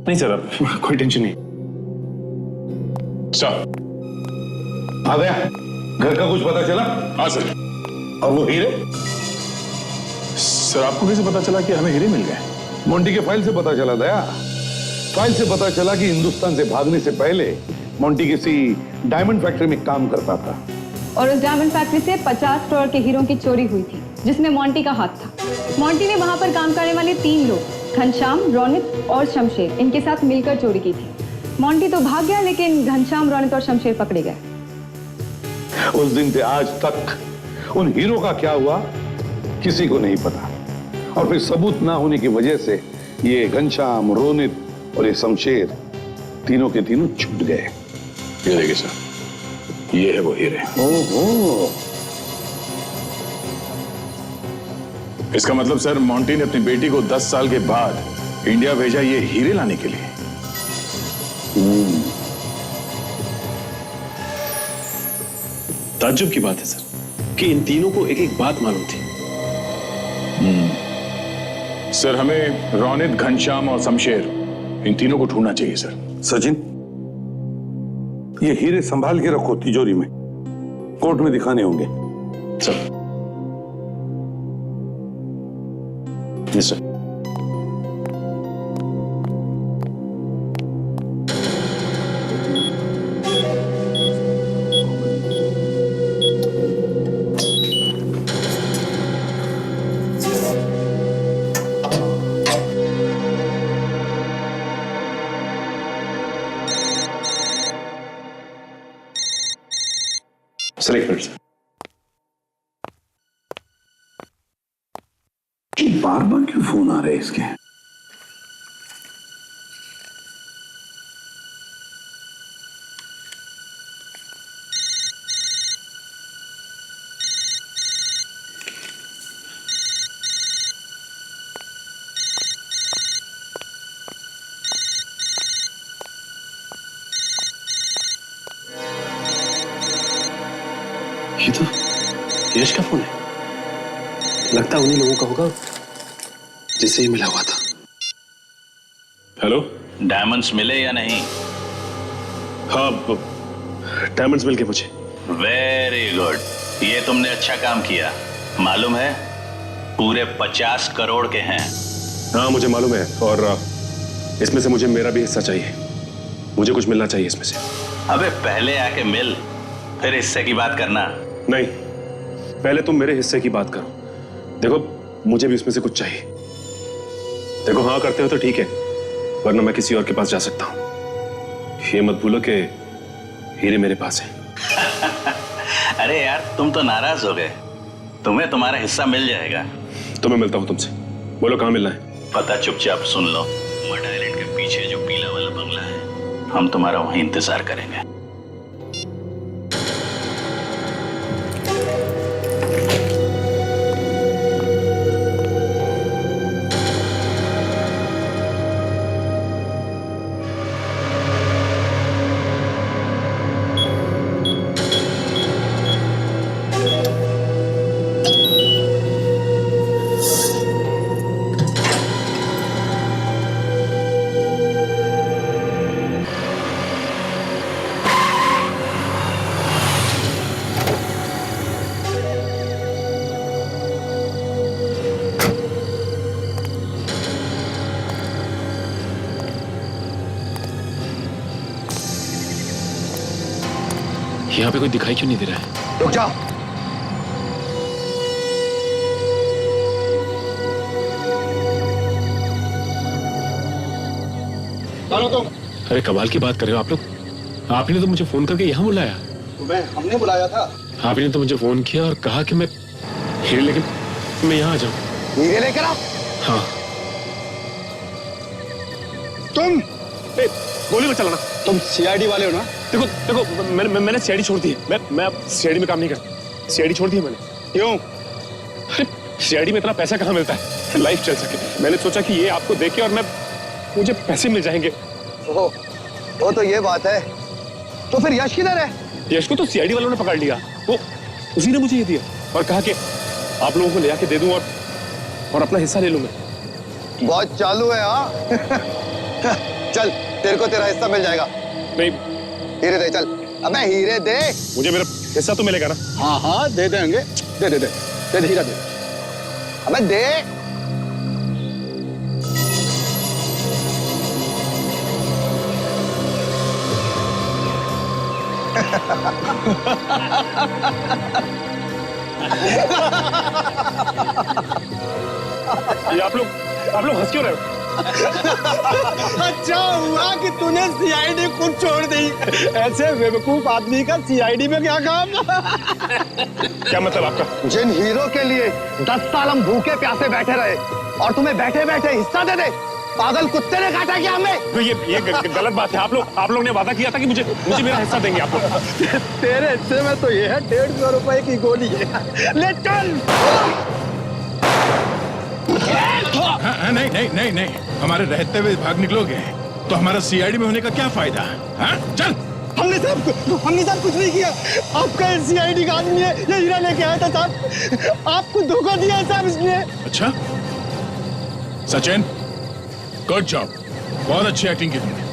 नहीं सर, अब कोई टेंशन नहीं। सर आ गया? घर का कुछ पता चला? हाँ सर। और वो हीरे? सर आपको कैसे पता चला कि हमें हीरे मिल गए? मोंटी के फाइल से पता चला दया। फाइल से पता चला कि हिंदुस्तान से भागने से पहले मोंटी किसी डायमंड फैक्ट्री में काम करता था और उस डायमंड फैक्ट्री से 50 करोड़ के हीरों की चोरी हुई थी, जिसमें मोंटी का हाथ था। मोंटी ने वहां पर काम करने वाले 3 लोग, घनश्याम, रोनित और शमशेर, इनके साथ मिलकर चोरी की थी। मोंटी तो भाग गया, लेकिन घनश्याम, रोनित और शमशेर पकड़े गए। उस दिन से आज तक उन हीरो का क्या हुआ किसी को नहीं पता, और फिर सबूत ना होने की वजह से ये घनश्याम, रोनित और ये शमशेर तीनों के तीनों छूट गए। ये देखिए सर, ये है वो हीरे। ओहो, इसका मतलब सर मोंटी ने अपनी बेटी को 10 साल के बाद इंडिया भेजा ये हीरे लाने के लिए। ताज्जुब की बात है सर कि इन तीनों को एक एक बात मालूम थी। सर हमें रोनित, घनश्याम और शमशेर, इन तीनों को ढूंढना चाहिए सर। सचिन, ये हीरे संभाल के रखो तिजोरी में, कोर्ट में दिखाने होंगे। सर। Yes sir. सर एक मिनट सर। बार बार क्यों फोन आ रहे हैं इसके? ये तो यश का फोन है। लगता उन्हीं लोगों का होगा जिससे ही मिला हुआ था। हेलो, डायमंड्स मिले या नहीं? हाँ, डायमंड्स मिल गए मुझे। वेरी गुड, ये तुमने अच्छा काम किया। मालूम है पूरे 50 करोड़ के हैं। हाँ मुझे मालूम है, और इसमें से मुझे मेरा भी हिस्सा चाहिए। मुझे कुछ मिलना चाहिए इसमें से। अबे पहले आके मिल, फिर हिस्से की बात करना। नहीं, पहले तुम मेरे हिस्से की बात करो। देखो मुझे भी इसमें से कुछ चाहिए। देखो हाँ करते हो तो ठीक है, वरना मैं किसी और के पास जा सकता हूं। ये मत भूलो कि हीरे मेरे पास है। अरे यार तुम तो नाराज हो गए, तुम्हें तुम्हारा हिस्सा मिल जाएगा। तो मैं मिलता हूं तुमसे, बोलो कहां मिलना है? पता चुपचाप सुन लो, मड आइलैंड के पीछे जो पीला वाला बंगला है, हम तुम्हारा वहीं इंतजार करेंगे। यहाँ पे कोई दिखाई क्यों नहीं दे रहा है? रुक जा। तुम अरे कमाल की बात कर रहे हो आप लोग। आपने तो मुझे फोन करके यहाँ बुलाया। तुम्हें हमने बुलाया था। आपने तो मुझे फोन किया और कहा कि मैं हीरे लेके मैं यहाँ आ जाऊँ। हीरे लेकर आ? हाँ। तुम गोली मत चलाना। तुम सीआईडी वाले हो ना? देखो देखो मैंने सीआईडी छोड़ दी है। मैं अब सीआईडी में काम नहीं करता। सीआईडी छोड़ दी है मैंने। क्यों? अरे सीआईडी में इतना पैसा कहाँ मिलता है लाइफ चल सके। मैंने सोचा कि ये आपको देके और मुझे पैसे मिल जाएंगे। ओह, वो तो ये बात है। तो फिर यश किधर है? यश को तो सीआईडी वालों ने पकड़ लिया। वो उसी ने मुझे ये दिया और कहा कि आप लोगों को ले आके दे दूं और अपना हिस्सा ले लूं मैं। बहुत चालू है हाँ। चल तेरे को तेरा हिस्सा मिल जाएगा। नहीं हीरे दे, चल। अबे हीरे दे। मुझे मेरा हिस्सा तो मिलेगा ना? हाँ हाँ दे देंगे। दे दे दे दे दे हीरा दे। अबे दे। ये आप लोग हंस क्यों रहे हो? अच्छा हुआ कि तूने सीआईडी खुद छोड़ दी। ऐसे बेवकूफ आदमी का सीआईडी में क्या काम? क्या मतलब आपका? जिन हीरो के लिए 10 साल हम भूखे प्यासे बैठे रहे और तुम्हें बैठे बैठे हिस्सा दे दे, पागल कुत्ते ने काटा क्या हमें? तो ये गलत बात है। आप लोग ने वादा किया था कि मुझे मेरा हिस्सा देंगे आप लोग। तेरे हिस्से में तो ये है 150 रुपए की गोली है। ले चल। हाँ, नहीं, हमारे रहते हुए भाग निकलोगे तो हमारा सीआईडी में होने का क्या फायदा? हाँ, चल। हमने साहब कुछ नहीं किया। आपका सीआईडी का आदमी है, ये हीरा लेके आया था साहब। आपको धोखा दिया है साहब इसने। अच्छा सचिन, गुड जॉब, बहुत अच्छी एक्टिंग की तुमने।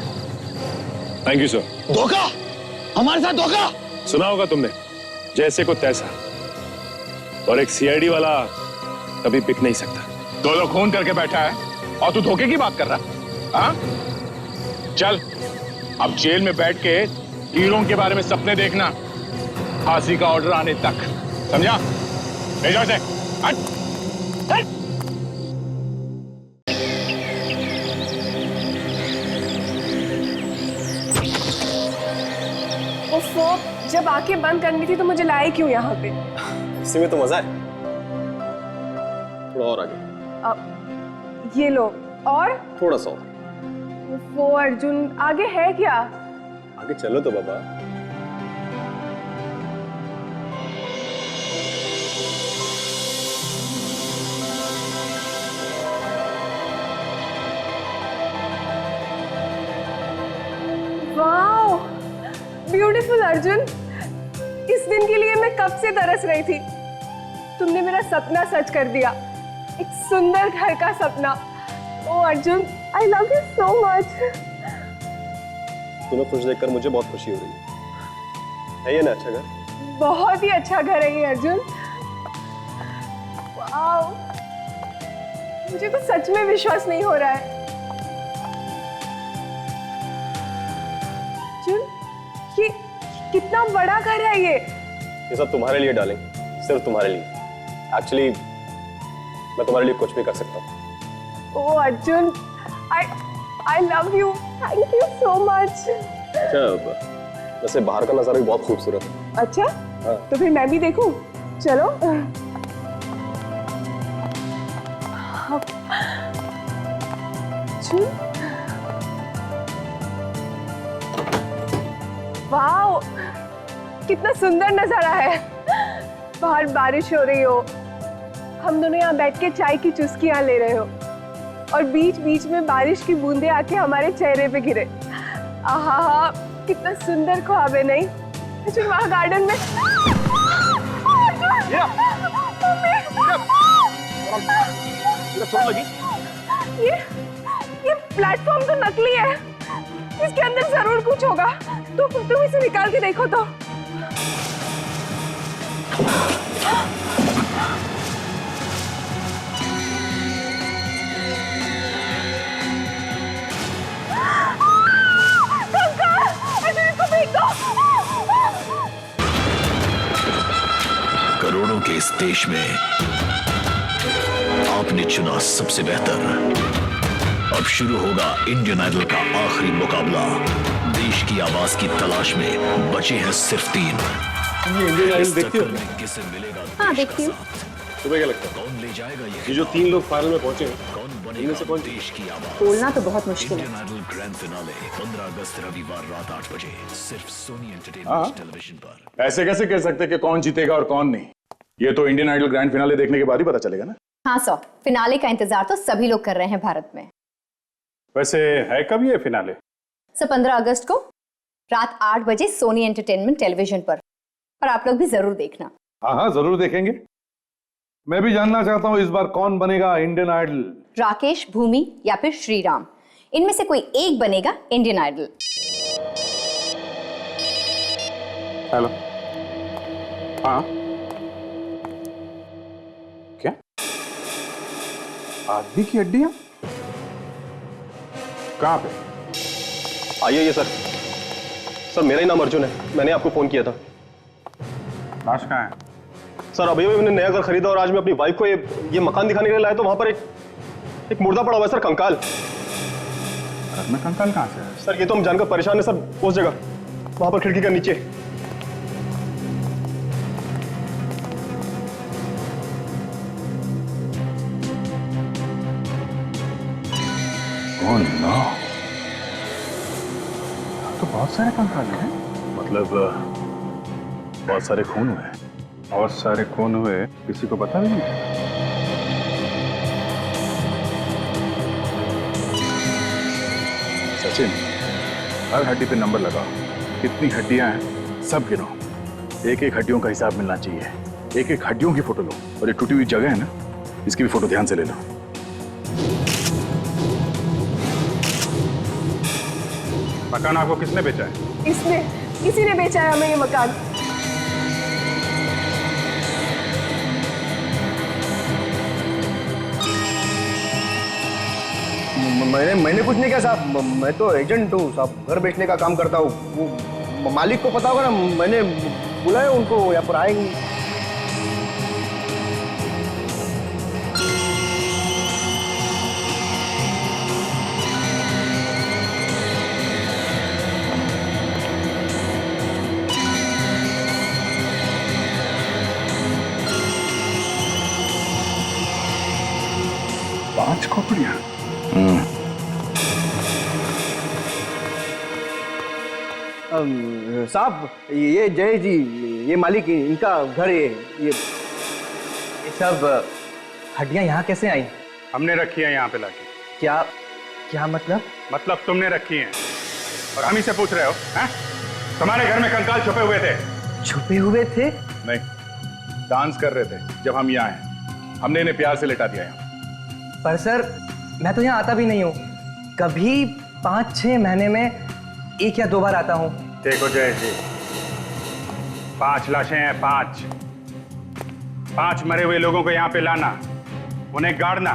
Thank you sir. धोखा? हमारे साथ धोखा? सुना होगा तुमने, जैसे को तैसा, और एक सीआईडी वाला कभी बिक नहीं सकता। 2 लोग खून करके बैठा है और तू धोखे की बात कर रहा? हाँ? चल अब जेल में बैठ के हीरों के बारे में सपने देखना, फांसी का ऑर्डर आने तक, समझा? भेजो से। हट। वो जब आंखें बंद करनी थी तो मुझे लाए क्यों यहाँ पे? इसी में तो मजा है। थोड़ा और आगे। ये लो। और थोड़ा सा और। वो अर्जुन आगे है क्या? आगे चलो तो बाबा। Wow, beautiful Arjun. इस दिन के लिए मैं कब से तरस रही थी। तुमने मेरा सपना सच कर दिया, एक सुंदर घर का सपना। ओ Arjun, I love you so much. तुम्हें खुश देखकर मुझे बहुत खुशी हो रही है ये ना अच्छा घर? बहुत ही अच्छा घर है ये अर्जुन। वाओ, मुझे तो सच में विश्वास नहीं हो रहा है। अर्जुन, ये कितना बड़ा घर है ये सब तुम्हारे लिए डालेंगे, सिर्फ तुम्हारे लिए। एक्चुअली मैं तुम्हारे लिए कुछ भी कर सकता हूँ। ओ Arjun, I love you. Thank you so much. अच्छा, वैसे बाहर का नजारा भी बहुत खूबसूरत है। अच्छा? हाँ। तो फिर मैं भी देखूं? चलो। वाओ, कितना सुंदर नजारा है। बाहर बारिश हो रही हो, हम दोनों यहाँ बैठ के चाय की चुस्कियां ले रहे हो और बीच बीच में बारिश की बूंदें आके हमारे चेहरे पे गिरे। आहा, कितना सुंदर ख्वाब है नहीं? अच्छा, वहाँ गार्डन में ये प्लेटफॉर्म तो नकली है, इसके अंदर जरूर कुछ होगा। तुम इसे निकाल के देखो तो। करोड़ों के इस देश में आपने चुना सबसे बेहतर। अब शुरू होगा इंडियन आइडल का आखिरी मुकाबला। देश की आवाज की तलाश में बचे हैं सिर्फ 3। ये इंडियन आइडल देखती हो? किसे मिलेगा? हाँ, देखती हूँ। तुम्हें क्या लगता है कौन ले जाएगा ये जो 3 लोग फाइनल में पहुंचे हैं? कौन बनेगा से कौन? देश की आवाज बोलना तो बहुत मुश्किल है। इंडियन आइडल ग्रैंड फिनाले 15 अगस्त रविवार रात 8 बजे सिर्फ सोनी हाँ। एंटरटेनमेंट टेलीविजन पर। ऐसे कैसे कह सकते कि कौन जीतेगा और कौन नहीं? ये तो इंडियन आइडल ग्रैंड फिनाले देखने के बाद ही पता चलेगा ना। हाँ सौ, फिनाले का इंतजार तो सभी लोग कर रहे हैं भारत में। वैसे है कब ये फिनाले? 15 अगस्त को रात 8 बजे सोनी एंटरटेनमेंट टेलीविजन पर, और आप लोग भी जरूर देखना। हाँ हाँ जरूर देखेंगे। मैं भी जानना चाहता हूँ इस बार कौन बनेगा इंडियन आइडल। राकेश, भूमि या फिर श्रीराम, इनमें से कोई एक बनेगा इंडियन आइडल। हेलो। हाँ क्या आदमी की हड्डियां कहाँ पे? आइए सर। सर मेरा ही नाम अर्जुन है, मैंने आपको फोन किया था। लाश कहाँ है? सर अभी मैंने नया घर खरीदा और आज मैं अपनी वाइफ को ये मकान दिखाने के लिए लाया तो वहां पर एक मुर्दा पड़ा हुआ है सर, कंकाल। घर में कंकाल कहाँ से है? सर ये तो हम जानकर परेशान है सर, उस जगह वहां पर खिड़की का नीचे। ओह नो, तो बहुत सारे कंकाल हैं। मतलब बहुत सारे खून हुए। बहुत सारे खून हुए, किसी को पता भी नहीं चला। सचिन, हर हड्डी पे नंबर लगाओ, कितनी हड्डियां हैं सब गिनो। एक एक हड्डियों का हिसाब मिलना चाहिए। एक एक हड्डियों की फोटो लो, और ये टूटी हुई जगह है ना, इसकी भी फोटो ध्यान से ले लो। मकान आपको किसने बेचा है? इसने, किसी ने बेचा है हमें ये मकान। मैंने कुछ नहीं किया साहब, मैं तो एजेंट हूँ साहब, घर बेचने का काम करता हूँ। वो मालिक को पता होगा ना, मैंने बुलाया उनको, यहाँ पर आएंगे। पांच खोपड़ियां। साहब ये जय जी, ये मालिक, इनका घर ये सब हड्डियां यहाँ कैसे आई? हमने रखी है यहाँ पे लाके। क्या क्या मतलब? मतलब तुमने रखी है और हम ही से पूछ रहे हो? हैं? तुम्हारे घर में कंकाल छुपे हुए थे। छुपे हुए थे? नहीं, डांस कर रहे थे जब हम यहाँ आए, हमने इन्हें प्यार से लेटा दिया यहाँ। पर सर मैं तो यहाँ आता भी नहीं हूँ, कभी 5-6 महीने में 1 या 2 बार आता हूँ। देखो जय जी, 5 लाशें हैं, 5 मरे हुए लोगों को यहाँ पे लाना, उन्हें गाड़ना,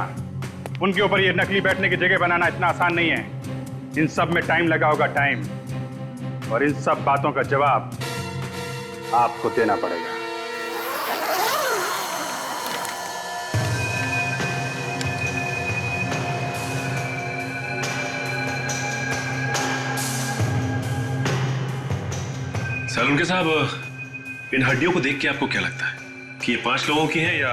उनके ऊपर ये नकली बैठने की जगह बनाना इतना आसान नहीं है। इन सब में टाइम लगा होगा, टाइम, और इन सब बातों का जवाब आपको देना पड़ेगा। सालुंके साहब, इन हड्डियों को देख के आपको क्या लगता है कि ये 5 लोगों की हैं या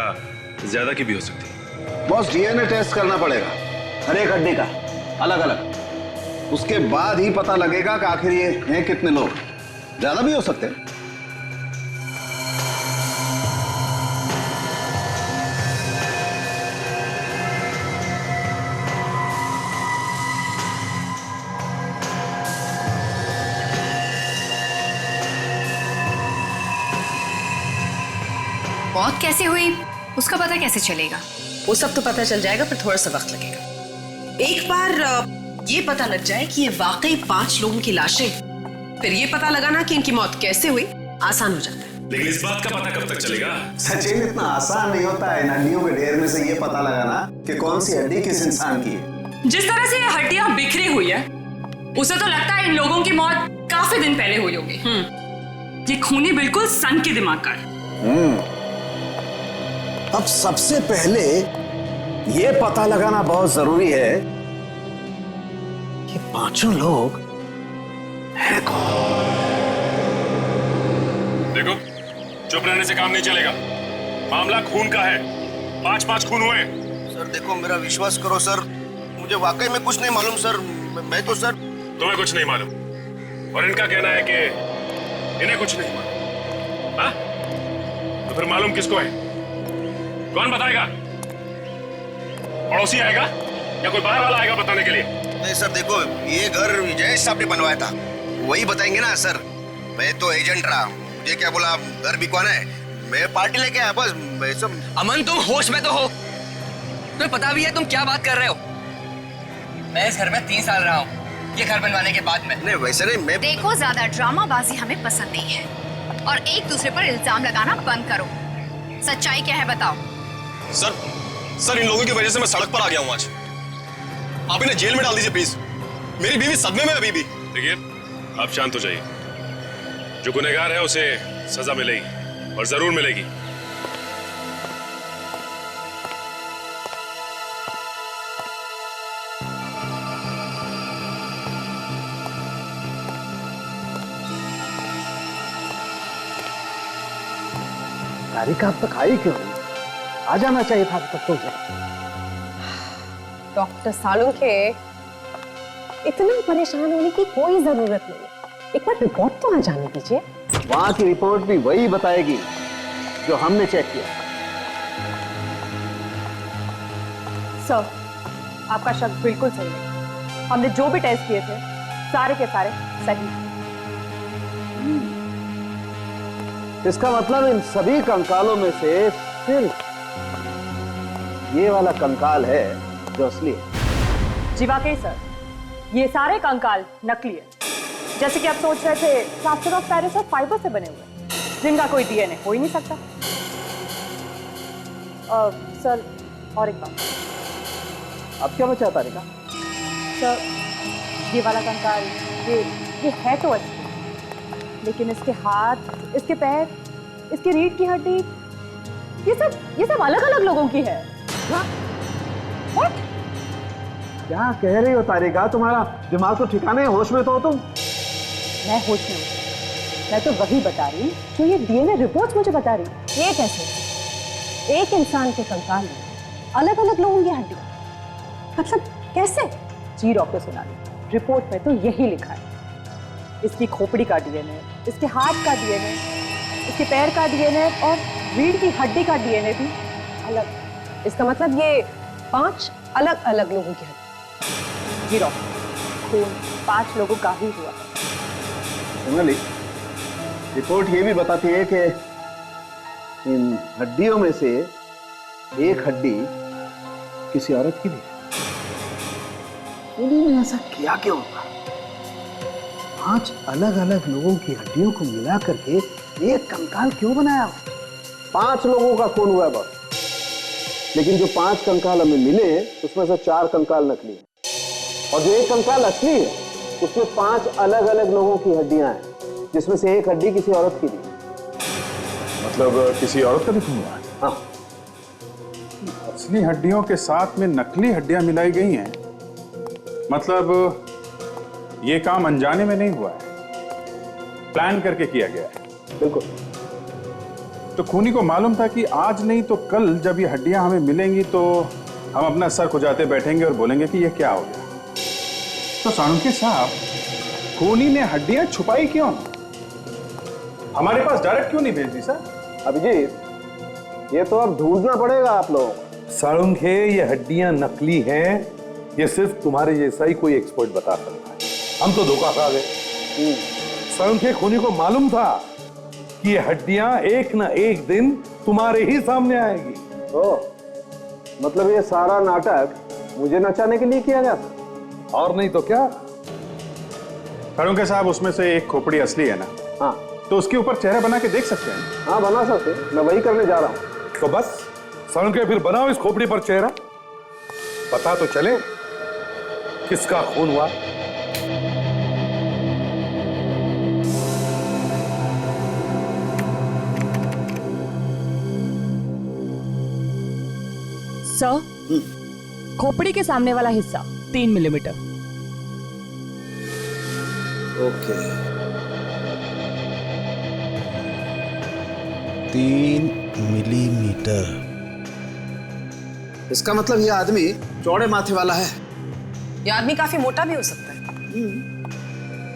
ज्यादा की भी हो सकती है? बॉस डीएनए टेस्ट करना पड़ेगा हर एक हड्डी का अलग अलग, उसके बाद ही पता लगेगा कि आखिर ये हैं कितने लोग। ज्यादा भी हो सकते हैं। मौत कैसे हुई उसका पता कैसे चलेगा? वो सब तो पता चल जाएगा, पर थोड़ा सा वक्त लगेगा। एक बार ये पता लग जाए कि ये वाकई 5 लोगों की लाशें, फिर ये पता लगाना कि इनकी मौत कैसे हुई आसान हो जाता है। लेकिन इस बात का पता कब तक चलेगा? सचिन, इतना आसान नहीं होता है हड्डियों के ढेर में से ये पता लगाना कि कौन सी हड्डी किस इंसान की है। जिस तरह से ये हड्डियां बिखरी हुई है, उसे तो लगता है इन लोगों की मौत काफी दिन पहले हुई होगी। ये खूनी बिल्कुल सन के दिमाग का है। अब सबसे पहले ये पता लगाना बहुत जरूरी है कि 5 लोग हैं कौन। देखो, चुप रहने से काम नहीं चलेगा। मामला खून का है, 5 खून हुए। सर देखो, मेरा विश्वास करो सर, मुझे वाकई में कुछ नहीं मालूम सर। मैं तो सर, तुम्हें कुछ नहीं मालूम, और इनका कहना है कि इन्हें कुछ नहीं मालूम। हाँ? तो फिर मालूम किसको है? कौन बताएगा? पड़ोसी आएगा या कोई बाहर वाला आएगा बताने के लिए? नहीं सर, देखो ये घर जयेश साहब ने बनवाया था, वही बताएंगे ना सर। मैं तो एजेंट रहा, मुझे क्या बोला घर बिकवाना है, मैं पार्टी लेके आया बस। मैं सब अमन तुम होश में तो हो? तुम्हें पता भी है तुम क्या बात कर रहे हो? मैं इस घर में 3 साल रहा हूँ, ये घर बनवाने के बाद में। नहीं वैसे नहीं, मैं देखो ज्यादा ड्रामाबाजी हमें पसंद नहीं है और एक दूसरे पर इल्जाम लगाना बंद करो। सच्चाई क्या है बताओ। सर इन लोगों की वजह से मैं सड़क पर आ गया हूँ आज। आप इन्हें जेल में डाल दीजिए प्लीज, मेरी बीवी सदमे में अभी भी। देखिए आप शांत हो जाइए, जो गुनहगार है उसे सजा मिलेगी और जरूर मिलेगी। तारिका अब तक आई क्यों नहीं? आ जाना चाहिए था अब तक तो उसे। डॉक्टर सालुंखे, इतना परेशान होने की कोई जरूरत नहीं। एक बार रिपोर्ट तो आ जाने दीजिए। वहां की रिपोर्ट भी वही बताएगी जो हमने चेक किया। सर, आपका शक बिल्कुल सही है। हमने जो भी टेस्ट किए थे सारे के सारे सही। इसका मतलब इन सभी कंकालों में से सिर्फ ये वाला कंकाल है जो असली है। जी वाकई सर, ये सारे कंकाल नकली है। जैसे कि आप सोच रहे थे, प्लास्टर ऑफ पेरिस और फाइबर से बने हुए, जिनका कोई डीएनए हो ही नहीं सकता। सर और एक बात। अब क्या बचा तारिका? सर ये वाला कंकाल ये है तो असली, लेकिन इसके हाथ, इसके पैर, इसकी रीढ़ की हड्डी, ये सब अलग अलग लोगों की है। What? क्या कह रही हो तारिका? तुम्हारा दिमाग तो ठिकाने है, होश में तो हो तुम? मैं होश में हूँ। मैं तो वही बता रही हूँ जो ये डीएनए रिपोर्ट मुझे बता रही। ये कैसे एक इंसान के कंकाल में अलग अलग लोगों की हड्डी? मतलब कैसे? जी डॉक्टर सोनाली, रिपोर्ट में तो यही लिखा है। इसकी खोपड़ी का डीएनए, इसके हाथ का डीएनए, इसके पैर का डीएनए और रीढ़ की हड्डी का डीएनए भी अलग। इसका मतलब ये 5 अलग अलग लोगों की हड्डी। जी डॉक्टर, खून 5 लोगों का ही हुआ। सोनाली, रिपोर्ट ये भी बताती है कि इन हड्डियों में से एक हड्डी किसी औरत की भी है। उन्होंने ऐसा किया क्यों होगा? 5 अलग अलग लोगों की हड्डियों को मिला करके एक कंकाल क्यों बनाया? 5 लोगों का खून हुआ है बस, लेकिन जो 5 कंकाल हमें मिले उसमें से 4 कंकाल नकली हैं, और जो एक कंकाल असली है उसमें 5 अलग अलग लोगों की हड्डियां हैं, जिसमें से एक हड्डी किसी औरत की भी। मतलब किसी औरत का भी खून हुआ है? हाँ। असली हड्डियों के साथ में नकली हड्डियां मिलाई गई हैं, मतलब ये काम अनजाने में नहीं हुआ है, प्लान करके किया गया है। बिल्कुल। तो खूनी को मालूम था कि आज नहीं तो कल जब ये हड्डियां हमें मिलेंगी तो हम अपना सर खुजाते बैठेंगे और बोलेंगे कि ये क्या हो गया। तो सालुंखे साहब, खूनी ने हड्डियां छुपाई क्यों? हमारे पास डायरेक्ट क्यों नहीं भेज दी सर? अभिजीत, ये तो अब ढूंढना पड़ेगा आप लोगों को। सालुंखे, ये हड्डियां नकली हैं, ये सिर्फ तुम्हारे जैसा ही कोई एक्सपर्ट बता सकता है। हम तो धोखा खा गए। सालुंखे, खूनी को मालूम था कि ये हड्डियां एक ना एक दिन तुम्हारे ही सामने आएगी। ओह, मतलब ये सारा नाटक मुझे नचाने के लिए किया गया था? और नहीं तो क्या। सालुंखे साहब, उसमें से एक खोपड़ी असली है ना? हाँ। तो उसके ऊपर चेहरा बना के देख सकते हैं? हाँ, बना सकते, मैं वही करने जा रहा हूँ। तो बस सालुंखे, फिर बनाओ इस खोपड़ी पर चेहरा, पता तो चले किसका खून हुआ। सर, खोपड़ी के सामने वाला हिस्सा 3 मिलीमीटर। Okay, 3 millimetre. इसका मतलब ये आदमी चौड़े माथे वाला है। ये आदमी काफी मोटा भी हो सकता है।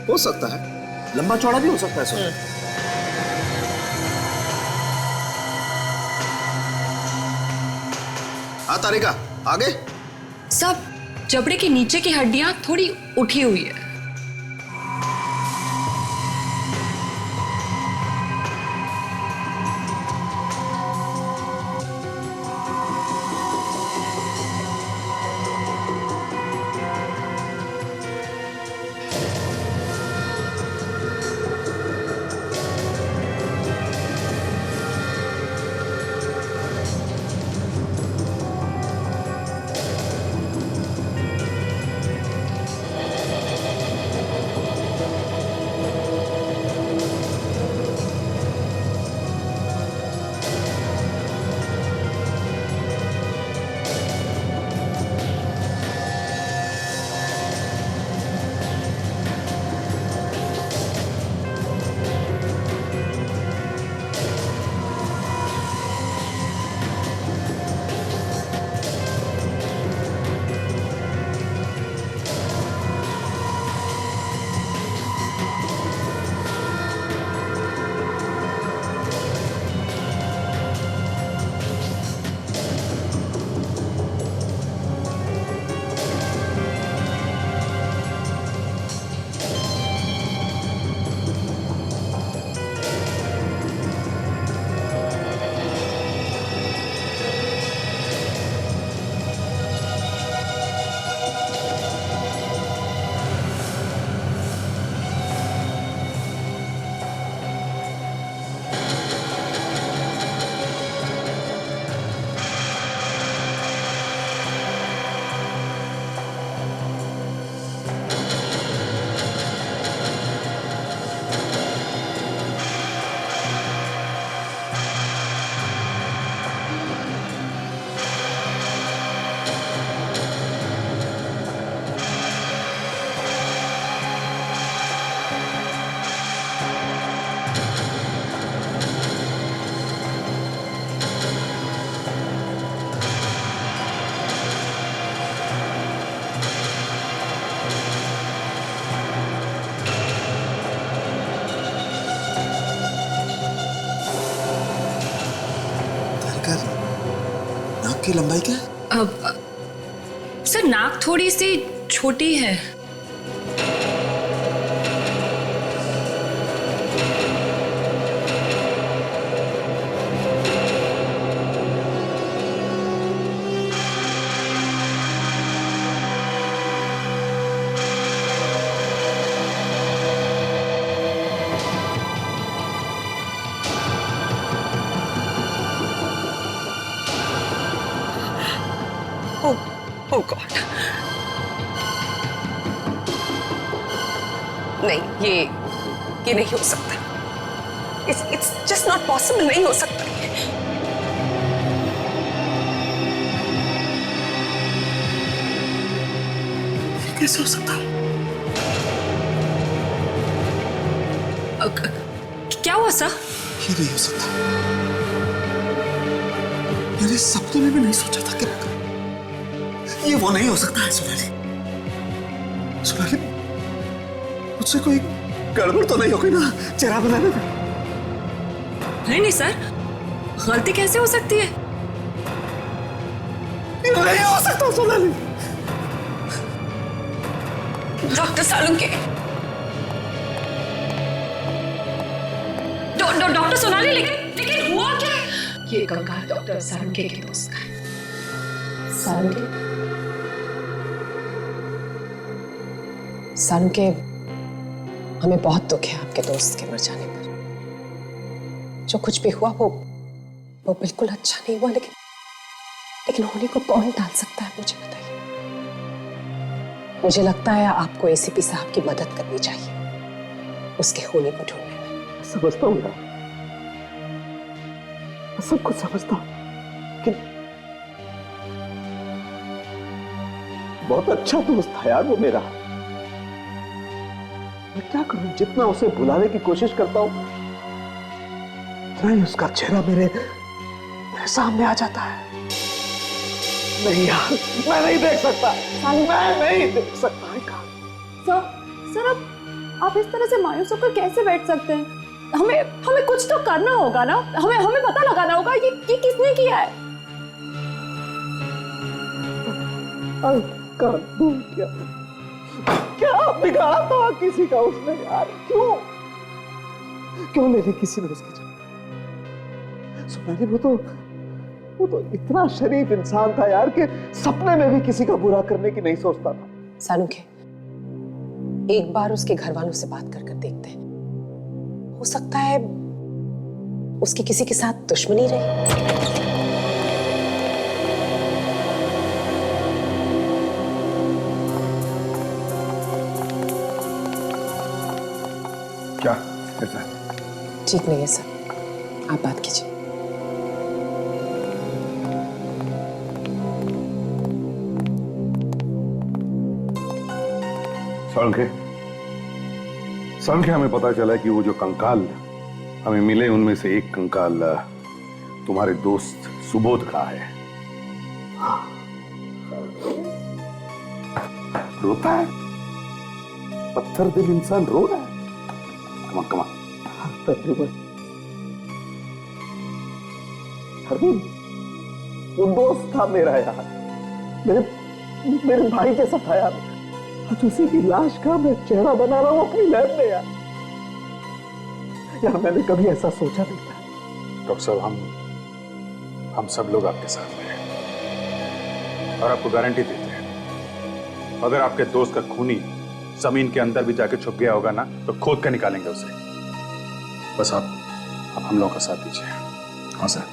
हो सकता है, लंबा चौड़ा भी हो सकता है सर। हाँ तारिका, आगे। सब जबड़े के नीचे की हड्डियां थोड़ी उठी हुई है। नाक की लंबाई क्या है? सर नाक थोड़ी सी छोटी है। Oh God. नहीं, ये नहीं हो सकता। It's just not possible, नहीं हो सकता ये। कैसे हो सकता? क्या हुआ सर? ये नहीं हो सकता। मैंने सपने में भी नहीं सोचा था कि ये वो नहीं हो सकता है। सोनाली, सोनाली, मुझसे कोई गड़बड़ तो नहीं हो गई ना चेहरा बनाने में? नहीं सर, गलती कैसे हो सकती है? ये नहीं हो सकता सोनाली। डॉक्टर सालुंके, डॉक्टर सोनाली, लेकिन हुआ क्या? ये कंकाल डॉक्टर सालुंके के दोस्त का है। सालुंके, हमें बहुत दुख है आपके दोस्त के मर जाने पर। जो कुछ भी हुआ वो बिल्कुल अच्छा नहीं हुआ, लेकिन होने को कौन टाल सकता है, मुझे बताइए। मुझे लगता है आपको एसीपी साहब की मदद करनी चाहिए उसके होने को ढूंढने में। समझता हूँ यार, मैं सब कुछ समझता हूँ, लेकिन बहुत अच्छा दोस्त था यार वो मेरा। मैं क्या करूं, जितना उसे भुलाने की कोशिश करता हूं उतना ही उसका चेहरा मेरे सामने आ जाता है। नहीं यार, मैं नहीं देख सकता, मैं नहीं देख सकता। सर आप इस तरह से मायूस होकर कैसे बैठ सकते हैं? हमें कुछ तो करना होगा ना, हमें पता लगाना होगा ये किसने किया है। क्या बिगाड़ा था किसी का उसने यार? क्यों ले ली किसी ने उसकी जगह? सोनाली, वो तो इतना शरीफ इंसान था यार कि सपने में भी किसी का बुरा करने की नहीं सोचता था। सालुंके, एक बार उसके घर वालों से बात कर देखते हैं, हो सकता है उसकी किसी के साथ दुश्मनी रही। क्या कैसा है? ठीक नहीं है सर, आप बात कीजिए। सालुंके, हमें पता चला कि वो जो कंकाल हमें मिले उनमें से एक कंकाल तुम्हारे दोस्त सुबोध का है। रोता है, पत्थर दिल इंसान रो रहा है। कमा वो दोस्त था मेरा यार, मेरे भाई जैसा था यार। आज उसी की लाश का मैं चेहरा बना रहा हूं अपनी लैब में यार। मैंने कभी ऐसा सोचा नहीं था। डॉक्टर साहब, हम सब लोग आपके साथ हैं और आपको गारंटी देते हैं, अगर आपके दोस्त का खूनी जमीन के अंदर भी जाके छुप गया होगा ना, तो खोद कर निकालेंगे उसे। बस आप हम लोगों का साथ दीजिए। हाँ सर,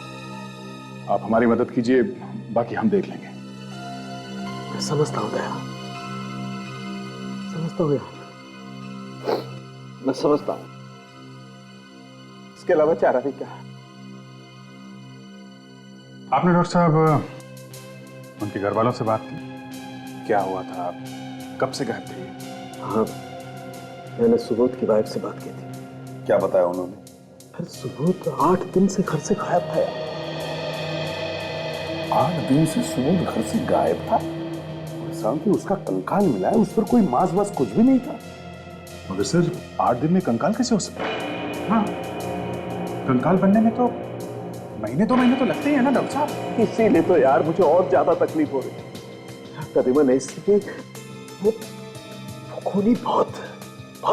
आप हमारी मदद कीजिए, बाकी हम देख लेंगे। मैं समझता हूँ दया, समझता हूँ यार, मैं समझता हूँ। इसके अलावा चारा भी क्या है? आपने डॉक्टर साहब उनके घर वालों से बात की? क्या हुआ था, आप कब से गायब थे? हाँ, मैंने सुबोध की वाइफ से बात की थी। क्या बताया उन्होंने? फिर सुबोध 8 दिन से घर से गायब था यार। 8 दिन से सुबोध घर से गायब था? कि उसका कंकाल मिला है, उस पर कोई मांस वास कुछ भी नहीं था। मगर सर, 8 दिन में कंकाल कैसे हो सकता है? हाँ, कंकाल बनने में तो महीने तो लगते ही है ना डॉक्टर साहब। इसीलिए तो यार मुझे और ज्यादा तकलीफ हो रही है। करीबन इसलिए वो खूनी बहुत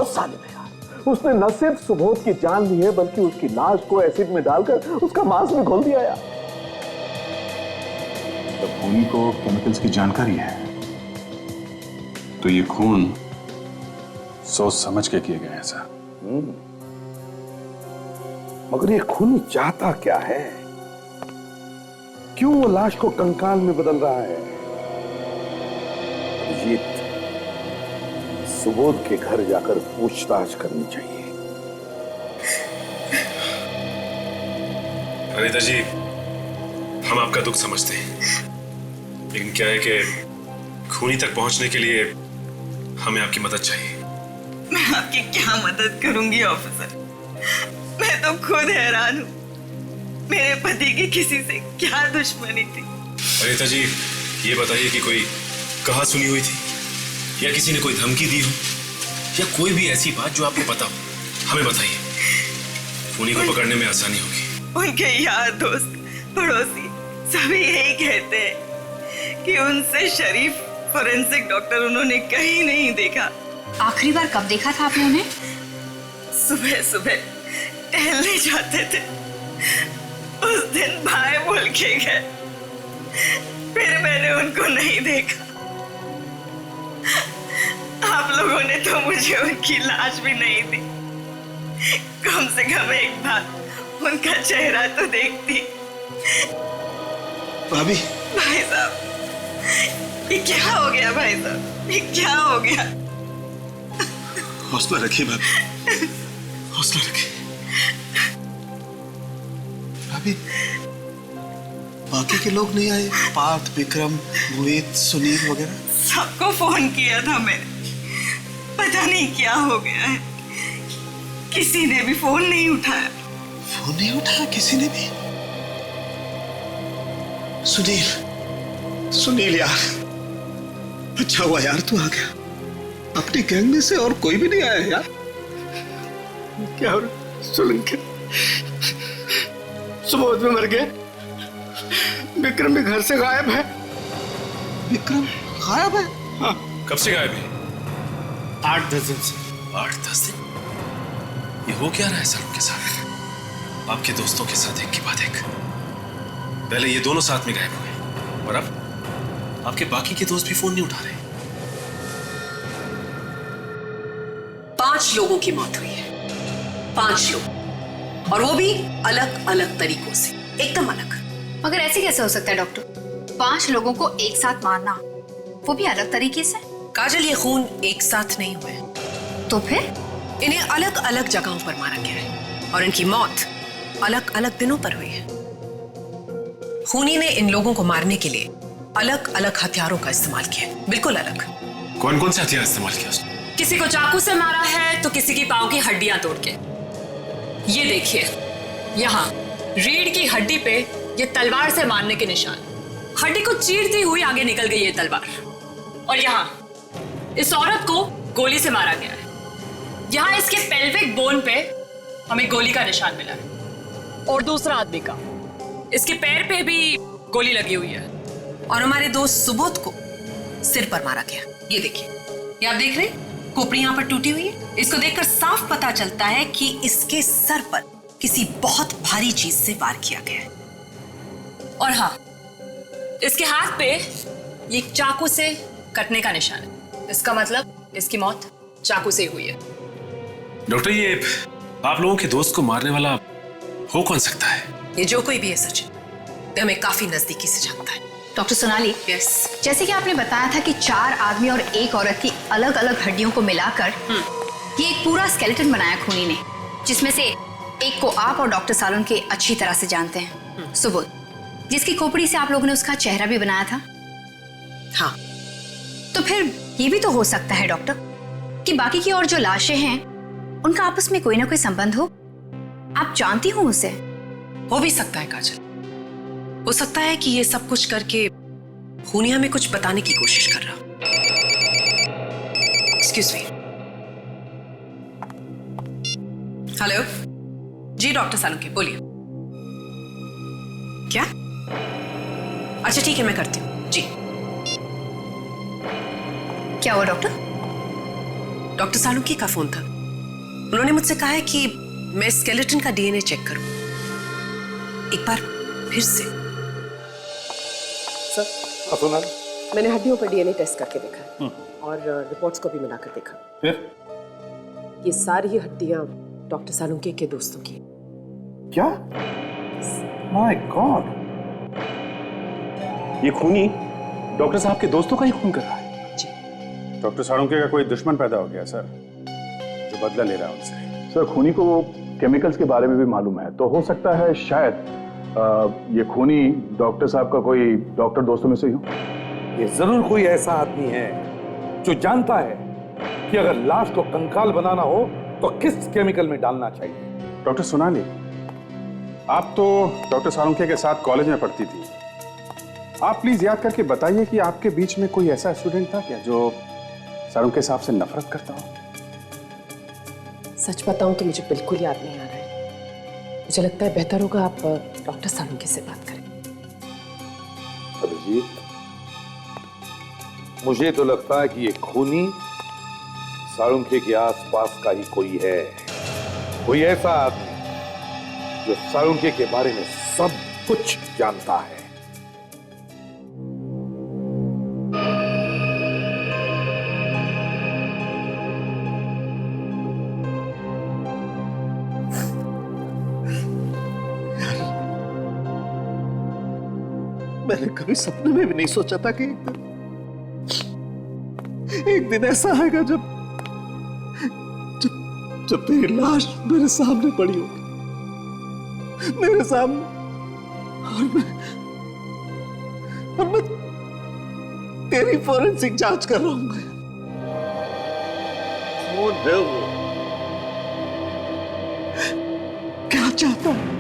सालिम है यार। उसने न सिर्फ सुबोध की जान ली है बल्कि उसकी लाश को एसिड में डालकर उसका मांस में घोल दिया यार। तो खूनी को केमिकल्स की जानकारी है, तो ये खून सोच समझ के किए गए हैं सर। मगर ये खूनी चाहता क्या है? क्यों वो लाश को कंकाल में बदल रहा है? अभिजीत, सुबोध के घर जाकर पूछताछ करनी चाहिए। अनिता जी, हम आपका दुख समझते हैं, लेकिन क्या है कि खूनी तक पहुंचने के लिए हमें आपकी मदद चाहिए। मैं आपकी क्या मदद करूंगी ऑफिसर? मैं तो खुद हैरान हूँ। मेरे पति की किसी से क्या दुश्मनी थी? अनिता जी, ये बताइए कि कोई कहा सुनी हुई थी या किसी ने कोई धमकी दी हो या कोई भी ऐसी बात जो आपको पता हो, हमें बताइए। खूनी को पकड़ने में आसानी होगी। उनके यार दोस्त पड़ोसी सभी यही कहते हैं कि उनसे शरीफ फोरेंसिक डॉक्टर उन्होंने कहीं नहीं देखा। आखिरी बार कब देखा था आपने उन्हें? सुबह सुबह टहलने जाते थे, उस दिन भाई बोल के गए, फिर मैंने उनको नहीं देखा। आप लोगों ने तो मुझे उनकी लाश भी नहीं दी। कम से कम एक बार उनका चेहरा तो देखती। भाभी, भाई साहब, ये क्या हो गया? भाई साहब, ये क्या हो गया? हौसला रखिए भाभी, हौसला रखिए। भाभी, बाकी के लोग नहीं आए? पार्थ, विक्रम, मोहित, सुनील वगैरह? सबको फोन किया था मैंने, पता नहीं क्या हो गया है। किसी ने भी फोन नहीं उठाया। फोन नहीं उठाया किसी ने भी? सुनील यार, अच्छा हुआ यार तू आ गया। अपनी गैंग में से और कोई भी नहीं आया यार। क्या हो रहा? सोलंकी सुबोध में मर गए। विक्रम भी घर से गायब है। विक्रम गायब है? हाँ। कब से गायब है? 8-10 दिन से। 8-10 दिन? ये हो क्या रहा है सर उनके साथ? आपके दोस्तों के साथ एक के बाद एक। पहले ये दोनों साथ में गायब हुए और अब आपके बाकी के दोस्त भी फोन नहीं उठा रहे। 5 लोगों की मौत हुई है। 5 लोग, और वो भी अलग अलग तरीकों से, एकदम अलग। मगर ऐसे कैसे हो सकता है डॉक्टर? 5 लोगों को एक साथ मारना, वो भी अलग तरीके से? काजल, ये खून एक साथ नहीं हुए। तो फिर? इन्हें अलग अलग जगहों पर मारा गया है और इनकी मौत अलग अलग दिनों पर हुई है। खूनी ने इन लोगों को मारने के लिए अलग अलग हथियारों का इस्तेमाल किया, बिल्कुल अलग। कौन कौन से हथियार इस्तेमाल किया उसने? किसी को चाकू से मारा है तो किसी की पांव की हड्डियां तोड़ के। ये देखिए, यहाँ रीढ़ की हड्डी पे ये तलवार से मारने के निशान। हड्डी को चीरती हुई आगे निकल गई ये तलवार। और यहाँ इस औरत को गोली से मारा गया है। यहाँ इसके पेल्विक बोन पे हमें गोली का निशान मिला है। और दूसरा आदमी का, इसके पैर पे भी गोली लगी हुई है। और हमारे दोस्त सुबोध को सिर पर मारा गया। ये देखिए, ये आप देख रहे हैं, खोपड़ी यहाँ पर टूटी हुई है। इसको देखकर साफ पता चलता है कि इसके सर पर किसी बहुत भारी चीज से वार किया गया है। और हाँ, इसके हाथ पे ये चाकू से कटने का निशान है। इसका मतलब इसकी मौत चाकू से हुई है। डॉक्टर, ये आप लोगों के दोस्त को मारने वाला हो कौन सकता है? ये जो कोई भी है सचिन, तो हमें काफी नजदीकी से जानता है। डॉक्टर सोनाली, यस, जैसे कि आपने बताया था कि 4 आदमी और एक औरत की अलग अलग हड्डियों को मिलाकर ये एक पूरा स्केलेटन बनाया खूनी ने, जिसमें से एक को आप और डॉक्टर सालोन के अच्छी तरह से जानते हैं, सुबोध, जिसकी खोपड़ी से आप लोगों ने उसका चेहरा भी बनाया था। हाँ। तो फिर ये भी तो हो सकता है डॉक्टर कि बाकी की और जो लाशें हैं उनका आपस में कोई ना कोई संबंध हो। आप जानती हो उसे? हो भी सकता है काजल, हो सकता है कि ये सब कुछ करके खूनी हमें कुछ बताने की कोशिश कर रहा। Excuse me. हेलो जी, डॉक्टर सालुंके, बोलिए। क्या? अच्छा ठीक है, मैं करती हूँ जी। क्या हुआ डॉक्टर? डॉक्टर सालुंके का फोन था। उन्होंने मुझसे कहा है कि मैं स्केलेटन का डीएनए चेक करूं एक बार फिर से। सर सुना, मैंने हड्डियों पर डीएनए टेस्ट करके देखा और रिपोर्ट्स को भी मिलाकर देखा। फिर ये सारी हड्डियां डॉक्टर सालुंके के दोस्तों की। क्या? माय गॉड, ये खूनी डॉक्टर साहब के दोस्तों का ही खून कर रहा है। डॉक्टर सालुंके का कोई दुश्मन पैदा हो गया सर, जो बदला ले रहा है उनसे। सर खूनी को वो केमिकल्स के बारे में भी मालूम है, तो हो सकता है शायद ये खूनी डॉक्टर साहब का कोई डॉक्टर दोस्तों में से ही हो। ये जरूर कोई ऐसा आदमी है जो जानता है कि अगर लाश को कंकाल बनाना हो तो किस केमिकल में डालना चाहिए। डॉक्टर सोनाली, आप तो डॉक्टर सालुंके के साथ कॉलेज में पढ़ती थी। आप प्लीज याद करके बताइए कि आपके बीच में कोई ऐसा स्टूडेंट था क्या जो सालुंके साहब से नफरत करता हो? सच बताऊं तो मुझे बिल्कुल याद नहीं आ रहा है। मुझे लगता है बेहतर होगा आप डॉक्टर सालुंके से बात करें। अभिजीत, मुझे तो लगता है कि ये खूनी सालुंके के आसपास का ही कोई है, कोई ऐसा आदमी जो सालुंके के बारे में सब कुछ जानता है। मैंने कभी सपने में भी नहीं सोचा था कि एक दिन ऐसा आएगा जब जब जब तेरी लाश मेरे सामने पड़ी होगी, मेरे सामने, और मैं तेरी फॉरेंसिक जांच कर रहा हूं। कौन है वो? क्या चाहता है?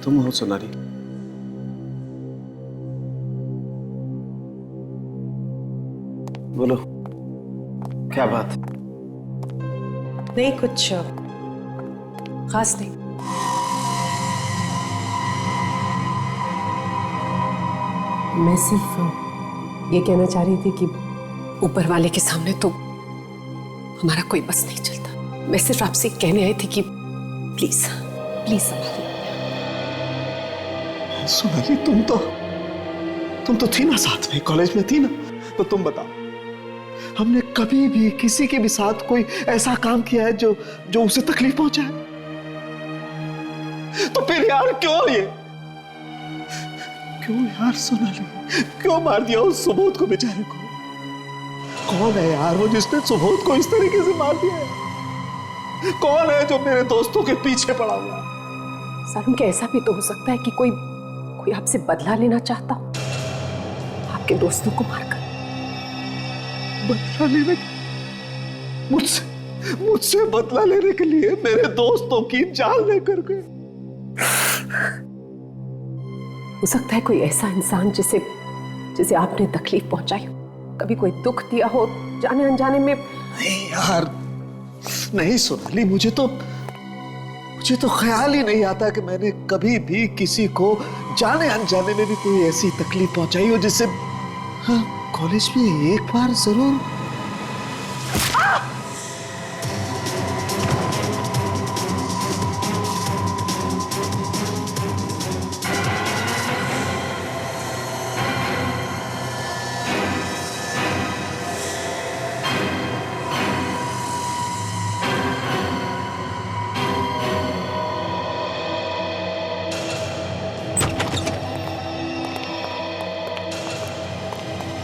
तुम हो सोनाली? बोलो, क्या बात? नहीं, कुछ खास नहीं। मैं सिर्फ ये कहना चाह रही थी कि ऊपर वाले के सामने तो हमारा कोई बस नहीं चलता। मैं सिर्फ आपसे कहने आई थी कि प्लीज प्लीज संभालिए। सोनाली, तुम तो थी ना साथ में, कॉलेज में थी ना, तो तुम बताओ, हमने कभी भी किसी के भी साथ कोई ऐसा काम किया है जो उसे तकलीफ पहुंचाए? तो फिर यार क्यों यार सोनाली, क्यों मार दिया उस सुबोध को बेचारे को? कौन है यार वो जिसने सुबोध को इस तरीके से मार दिया है? कौन है जो मेरे दोस्तों के पीछे पड़ा हुआ है? सालुंके, ऐसा भी तो हो सकता है कि कोई आपसे बदला लेना चाहता हो, आपके दोस्तों को मारकर। बदला लेने? मुझसे बदला लेने के लिए मेरे दोस्तों की जान लेकर गए। हो सकता है कोई ऐसा इंसान जिसे आपने तकलीफ पहुंचाई हो, कभी कोई दुख दिया हो जाने अनजाने में। नहीं यार, नहीं सोनाली, मुझे तो ख्याल ही नहीं आता कि मैंने कभी भी किसी को जाने अनजाने में भी कोई ऐसी तकलीफ पहुंचाई हो जिससे। हाँ, कॉलेज में एक बार जरूर।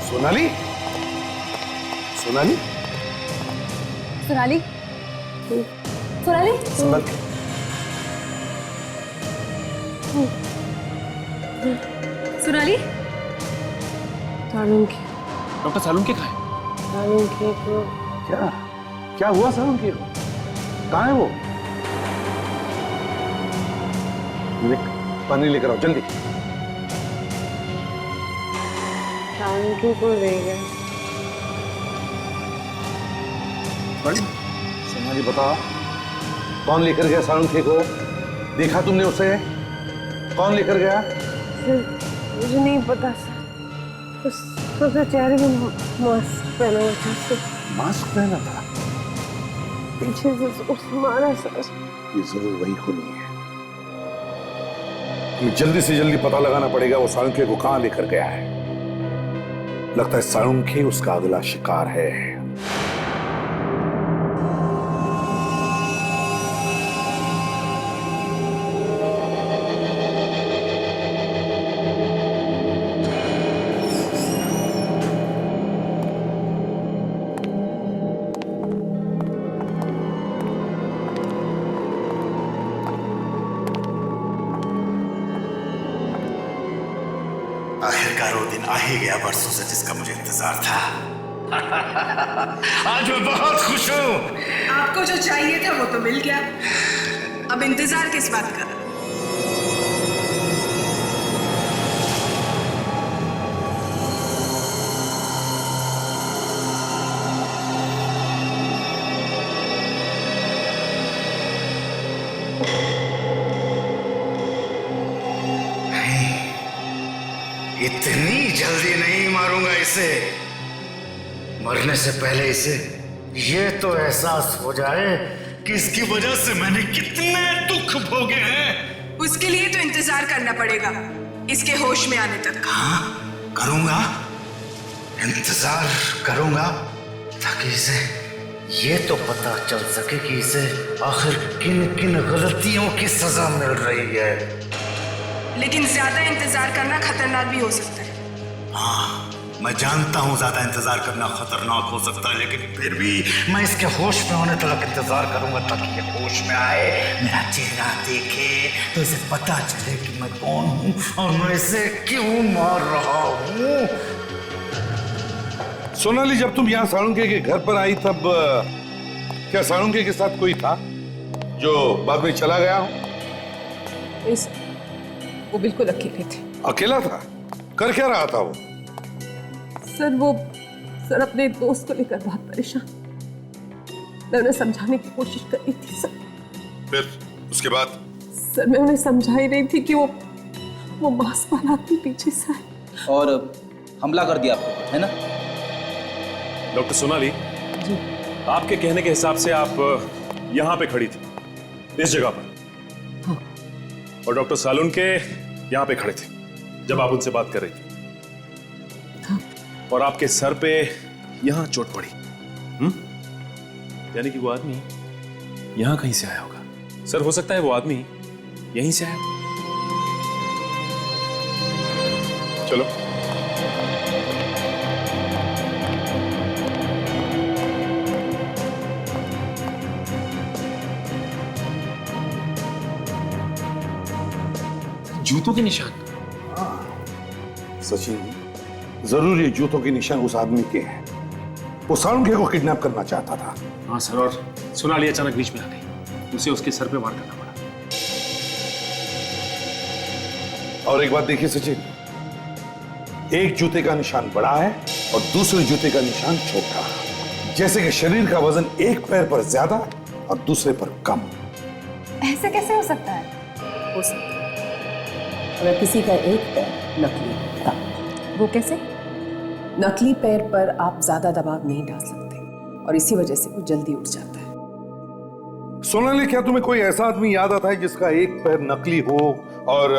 सोनाली, सोनाली, सोनाली, सोनाली, सोनाली। सालुंके, डॉक्टर सालुंके कहाँ है? सालुंके को क्या क्या हुआ सालुंखे को? कहाँ है वो? पानी लेकर आओ जल्दी। सालुंखे को ले गए। समाजी बताओ, कौन लेकर गया सालुंखे को? देखा तुमने उसे? कौन लेकर गया? मुझे नहीं पता सर, उसके चेहरे में मास्क पहना हुआ था सर। मास्क पहना था? पीछे से उसने मारा सर। ये जरूर वही खूनी है। हमें जल्दी से जल्दी पता लगाना पड़ेगा वो सालुंखे को कहां लेकर गया है। लगता है सालुंखे उसका अगला शिकार है। आखिरकार वो दिन आ ही गया बरसों से जिसका मुझे इंतजार था। आज मैं बहुत खुश हूँ। आपको जो चाहिए था वो तो मिल गया, अब इंतजार किस बात का? इतनी जल्दी नहीं मारूंगा इसे। मरने से पहले इसे ये तो एहसास हो जाए कि इसकी वजह से मैंने कितने दुख भोगे हैं। उसके लिए तो इंतजार करना पड़ेगा इसके होश में आने तक। हाँ, करूंगा, इंतजार करूंगा ताकि इसे ये तो पता चल सके कि इसे आखिर किन किन गलतियों की सजा मिल रही है। लेकिन ज्यादा इंतजार करना खतरनाक भी हो सकता है। हाँ, मैं जानता हूँ ज्यादा इंतजार करना खतरनाक हो सकता है, लेकिन फिर भी मैं इसके होश में होने तक इंतजार करूंगा ताकि ये होश में आए, मेरा चेहरा देखे तो इसे पता चले कि मैं कौन हूँ और मैं इसे क्यों मार रहा हूँ। सोनाली, जब तुम यहाँ सालुंखे के घर पर आई तब क्या सालुंखे के साथ कोई था जो बाद में चला गया हो? वो बिल्कुल अकेले थे। अकेला था? कर क्या रहा था वो? सर अपने दोस्त को लेकर बहुत परेशान। मैं उन्हें समझाने की कोशिश कर रही थी सर। फिर उसके बाद? सर मैं उन्हें समझा ही रही थी कि वो मास्क वाला अपने पीछे से आए और हमला कर दिया आपको, है ना? डॉक्टर सोनाली जी, आपके कहने के हिसाब से आप यहाँ पे खड़ी थी, इस जगह पर। हाँ। और डॉक्टर सालुंखे यहाँ पे खड़े थे जब आप उनसे बात कर रही थी। हाँ। और आपके सर पे यहाँ चोट पड़ी। यानी कि वो आदमी यहाँ कहीं से आया होगा। सर, हो सकता है वो आदमी यहीं से आया। चलो। जूतों के निशान? सचिन, जरूर ये जूतों के निशान उस आदमी के हैं। वो सालुंखे को किडनैप करना चाहता था। हाँ सर, और सोनाली अचानक बीच में आ गई, उसे उसके सर पे वार करना पड़ा। और एक बात देखिए सचिन, एक जूते का निशान बड़ा है और दूसरे जूते का निशान छोटा। जैसे कि शरीर का वजन एक पैर पर ज्यादा और दूसरे पर कम। ऐसे कैसे हो सकता है? हो सकता है अगर किसी का एक पैर नकली था। वो कैसे? नकली पैर पर आप ज्यादा दबाव नहीं डाल सकते और इसी वजह से वो जल्दी उठ जाता है। सोनाली, क्या तुम्हें कोई ऐसा आदमी याद आता है जिसका एक पैर नकली हो और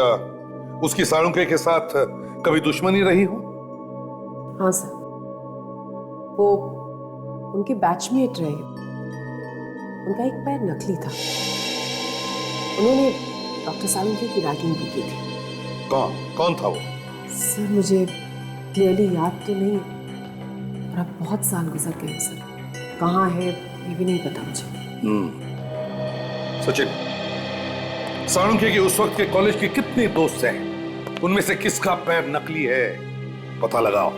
उसकी सालुंखे के साथ कभी दुश्मनी रही हो? हाँ सर, वो उनके बैचमेट रहे। उनका एक पैर नकली था। उन्होंने डॉक्टर सालुंखे की रैगिंग भी की थी। कौन था वो? सर मुझे क्लियरली याद तो नहीं है और अब बहुत साल गुजर गए सर। कहाँ है ये भी नहीं पता मुझे। सचिन, सालुंखे के उस वक्त के कॉलेज के कितने दोस्त हैं? उनमें से किसका पैर नकली है, पता लगाओ।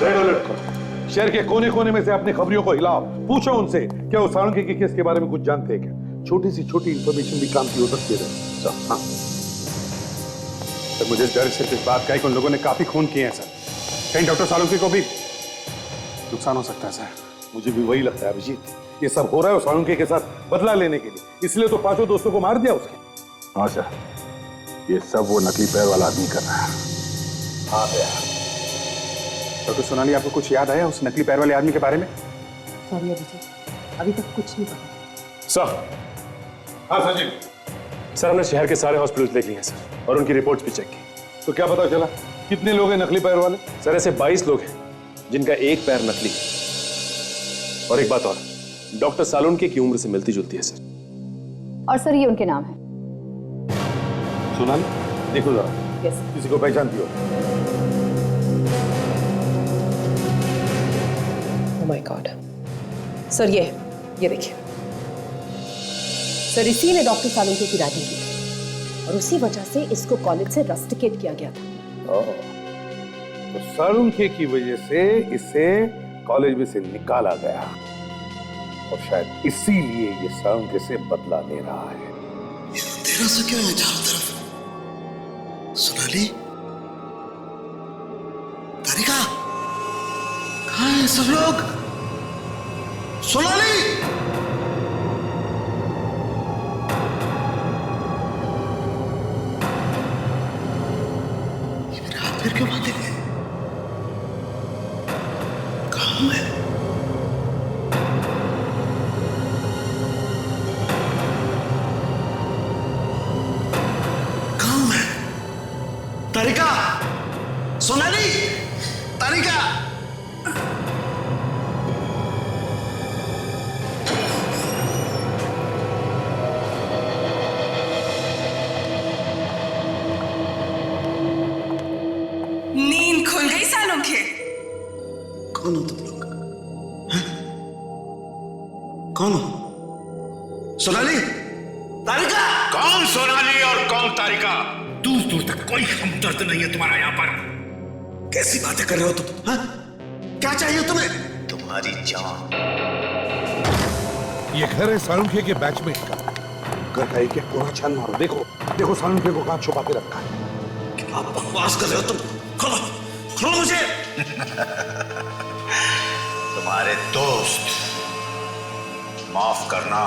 रेड अलर्ट करो। शहर के कोने कोने में से अपनी खबरियों को हिलाओ। पूछो उनसे क्या वो सालुंके के केस के बारे में कुछ जानते हैं क्या? छोटी सी छोटी इंफॉर्मेशन भी काम की हो सकती है सर। हाँ सर, मुझे डर सिर्फ इस बात का है कि उन लोगों ने काफी खून किए हैं सर। कहीं डॉक्टर सालुंके को भी नुकसान हो सकता है सर। मुझे भी वही लगता है अभिजीत। ये सब हो रहा है सालुंके के साथ बदला लेने के लिए, इसलिए तो 5 दोस्तों को मार दिया उसके। हाँ सर, ये सब वो नकली पैर वाला आदमी कर रहा है। हाँ भैया। डॉक्टर सोनाली, आपको कुछ याद आया उस नकली पैर वाले आदमी के बारे में? सॉरी अभिजीत, अभी तक कुछ नहीं पता। सर। हाँ सचिन। सर, हमने शहर के सारे हॉस्पिटल्स देख लिए हैं सर, और उनकी रिपोर्ट्स भी चेक की। तो क्या पता चला? कितने लोग हैं नकली पैर वाले? सर, ऐसे 22 लोग हैं जिनका एक पैर नकली है। और एक बात और, डॉक्टर सालुंके की उम्र से मिलती जुलती है सर। और सर, ये उनके नाम है। सोनाली, देखो जरा। यस। किसी को पहचानती हो? ओह माय गॉड सर, ये देखिए सर, इसी ने डॉक्टर सालुंके की रैगिंग की थी और उसी वजह से इसको कॉलेज से रस्टिकेट किया गया था। तो सालुंके की वजह से इसे कॉलेज में से निकाला गया और शायद इसीलिए ये सालुंके से बदला ले रहा है। तेरा से क्या है चारों तरफ? सोनाली, तारिका, कहाँ हैं सब लोग? सोनाली, ये मेरे हाथ पैर क्यों बांधे गए? कहाँ है? तारिका, सोनाली, तारिका। नींद खुल गई सालुंके? कौन हो तुम लोग? कौन हो? सोनाली, तारिका। कौन सोनाली और कौन तारिका? दूर दूर तक कोई हमदर्द नहीं है तुम्हारा यहाँ पर। कैसी बातें कर रहे हो तुम? हाँ? क्या चाहिए तुम्हें? तुम्हारी जान। ये घर है सालुंके के बैचमेट का। घर का एक एक कोना छान मारो। देखो देखो सालुंके को कहाँ छुपा के रखा है। क्या बकवास कर रहे हो तुम? खोलो खोलो मुझे। तुम्हारे दोस्त, माफ करना,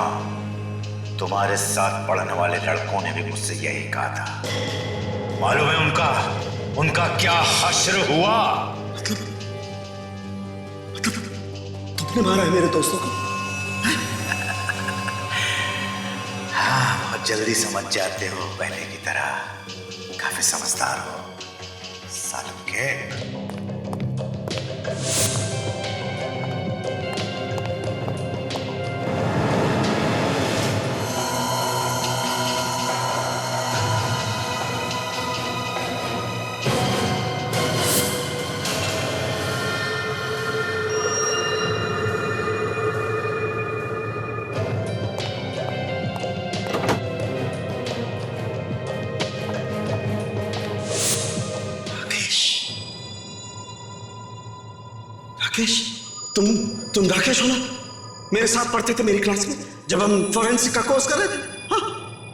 तुम्हारे साथ पढ़ने वाले लड़कों ने भी मुझसे यही कहा था। मालूम है उनका क्या हश्र हुआ? मतलब तुमने मारा है मेरे दोस्तों को? हाँ, बहुत जल्दी समझ जाते हो, पहले की तरह काफी समझदार हो सालुंके। राकेश, तुम राकेश हो ना? मेरे साथ पढ़ते थे मेरी क्लास में जब हम फोरेंसिक का कोर्स कर रहे थे।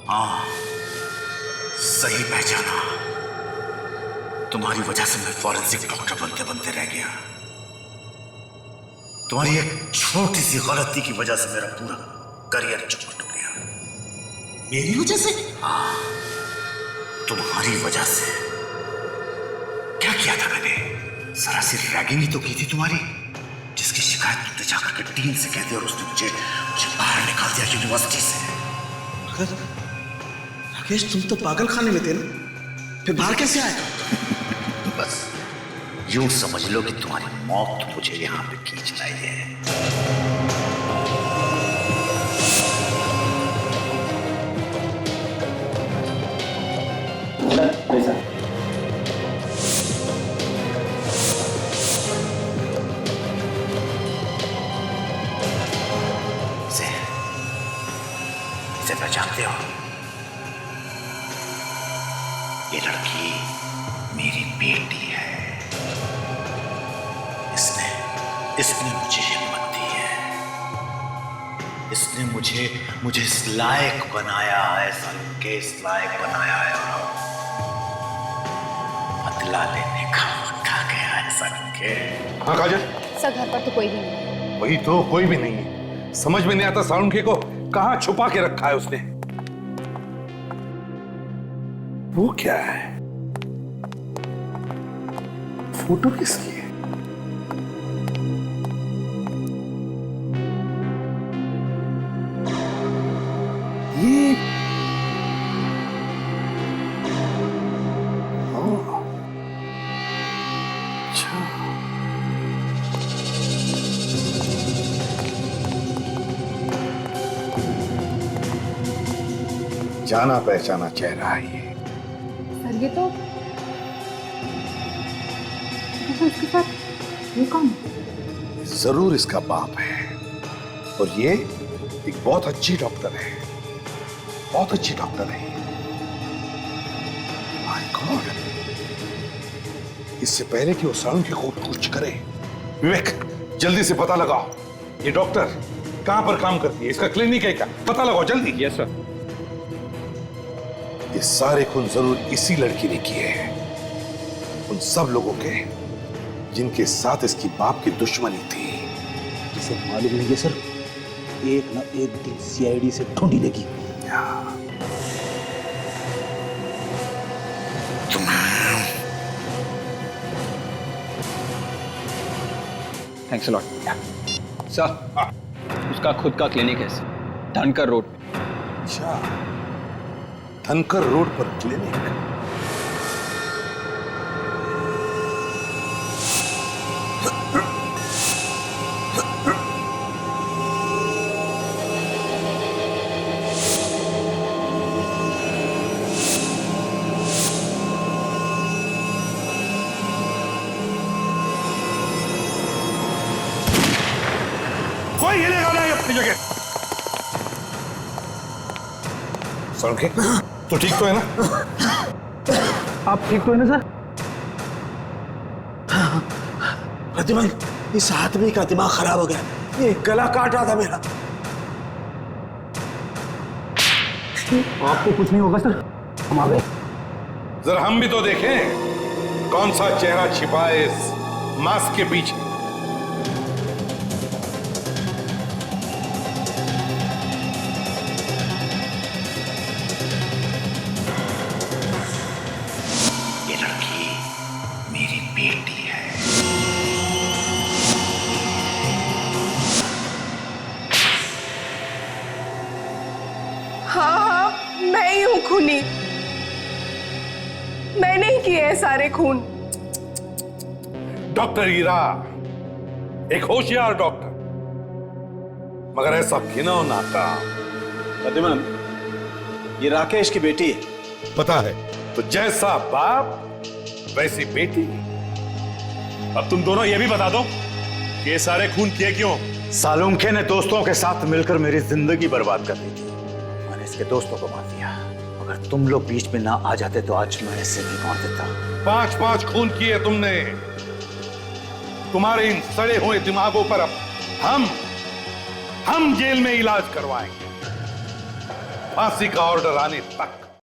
हाँ, सही पहचाना। तुम्हारी वजह से मैं फोरेंसिक डॉक्टर बनते बनते रह गया। तुम्हारी एक छोटी सी गलती की वजह से मेरा पूरा करियर चौपट हो गया। मेरी वजह से? हाँ, तुम्हारी वजह से। क्या किया था मैंने? जरा सी रैगिंग ही तो की थी तुम्हारी, जिसकी शिकायत तुमने जाकर के डीन से कह दी और उसने मुझे बाहर निकाल दिया यूनिवर्सिटी से। राकेश, तुम तो पागल खाने में थे ना, फिर बाहर कैसे आए? बस यूं समझ लो कि तुम्हारी मौत मुझे यहां पे खींच लाई है। इसे पहचानते हो? ये लड़की मेरी बेटी है। इसने मुझे हिम्मत दी है, इसने मुझे इस लायक बनाया है, सालून के इस लायक बनाया है, और बदला लेने का वक्त आ गया है सालून के। हाँ काजल? सर घर पर तो कोई भी नहीं। वही तो, कोई भी नहीं है। समझ में नहीं आता सालुंखे को कहां छुपा के रखा है उसने। वो क्या है? फोटो किसकी है? ये अच्छा, जाना पहचाना चेहरा है ये। सर ये तो इसके साथ ये कौन है? जरूर इसका बाप है, और ये एक बहुत अच्छी डॉक्टर है, बहुत अच्छी डॉक्टर है। माय गॉड, इससे पहले कि वो सालुंखे को कुछ करे, विवेक जल्दी से पता लगाओ ये डॉक्टर कहां पर काम करती है, इसका क्लिनिक है क्या, पता लगाओ जल्दी। Yes sir. ये सारे खून जरूर इसी लड़की ने किए हैं, उन सब लोगों के जिनके साथ इसकी बाप की दुश्मनी थी। जिसे मालूम नहीं है सर, एक ना एक दिन सीआईडी से ढूंढी लेगी। Thanks a lot sir. उसका खुद का क्लिनिक है सर, धनकर रोड। अच्छा, धनकर रोड पर क्लिनिक। कोई हिलेगा नहीं अपनी जगह। सालुंखे, तो ठीक तो है ना? आप ठीक तो है ना सर? प्रतिबंध, इस आदमी का दिमाग खराब हो गया, ये गला काट रहा था मेरा। आपको कुछ नहीं होगा सर, हम आ गए। जरा हम भी तो देखें कौन सा चेहरा छिपा है इस मास्क के पीछे। हाँ, मैं ही हूं खूनी। मैंने ही किए हैं सारे खून। डॉक्टर हीरा एक होशियार डॉक्टर, मगर ऐसा घिनौना काम। प्रतिबंध, ये राकेश की बेटी है। पता है, तो जैसा बाप वैसी बेटी। अब तुम दोनों ये भी बता दो कि ये सारे खून किए क्यों? सालुंखे ने दोस्तों के साथ मिलकर मेरी जिंदगी बर्बाद कर दी थी। मैंने इसके दोस्तों को मार दिया। अगर तुम लोग बीच में ना आ जाते तो आज मैं इसे नहीं मार देता। 5-5 खून किए तुमने। तुम्हारे इन सड़े हुए दिमागों पर अब हम जेल में इलाज करवाएंगे, फांसी का ऑर्डर आने तक।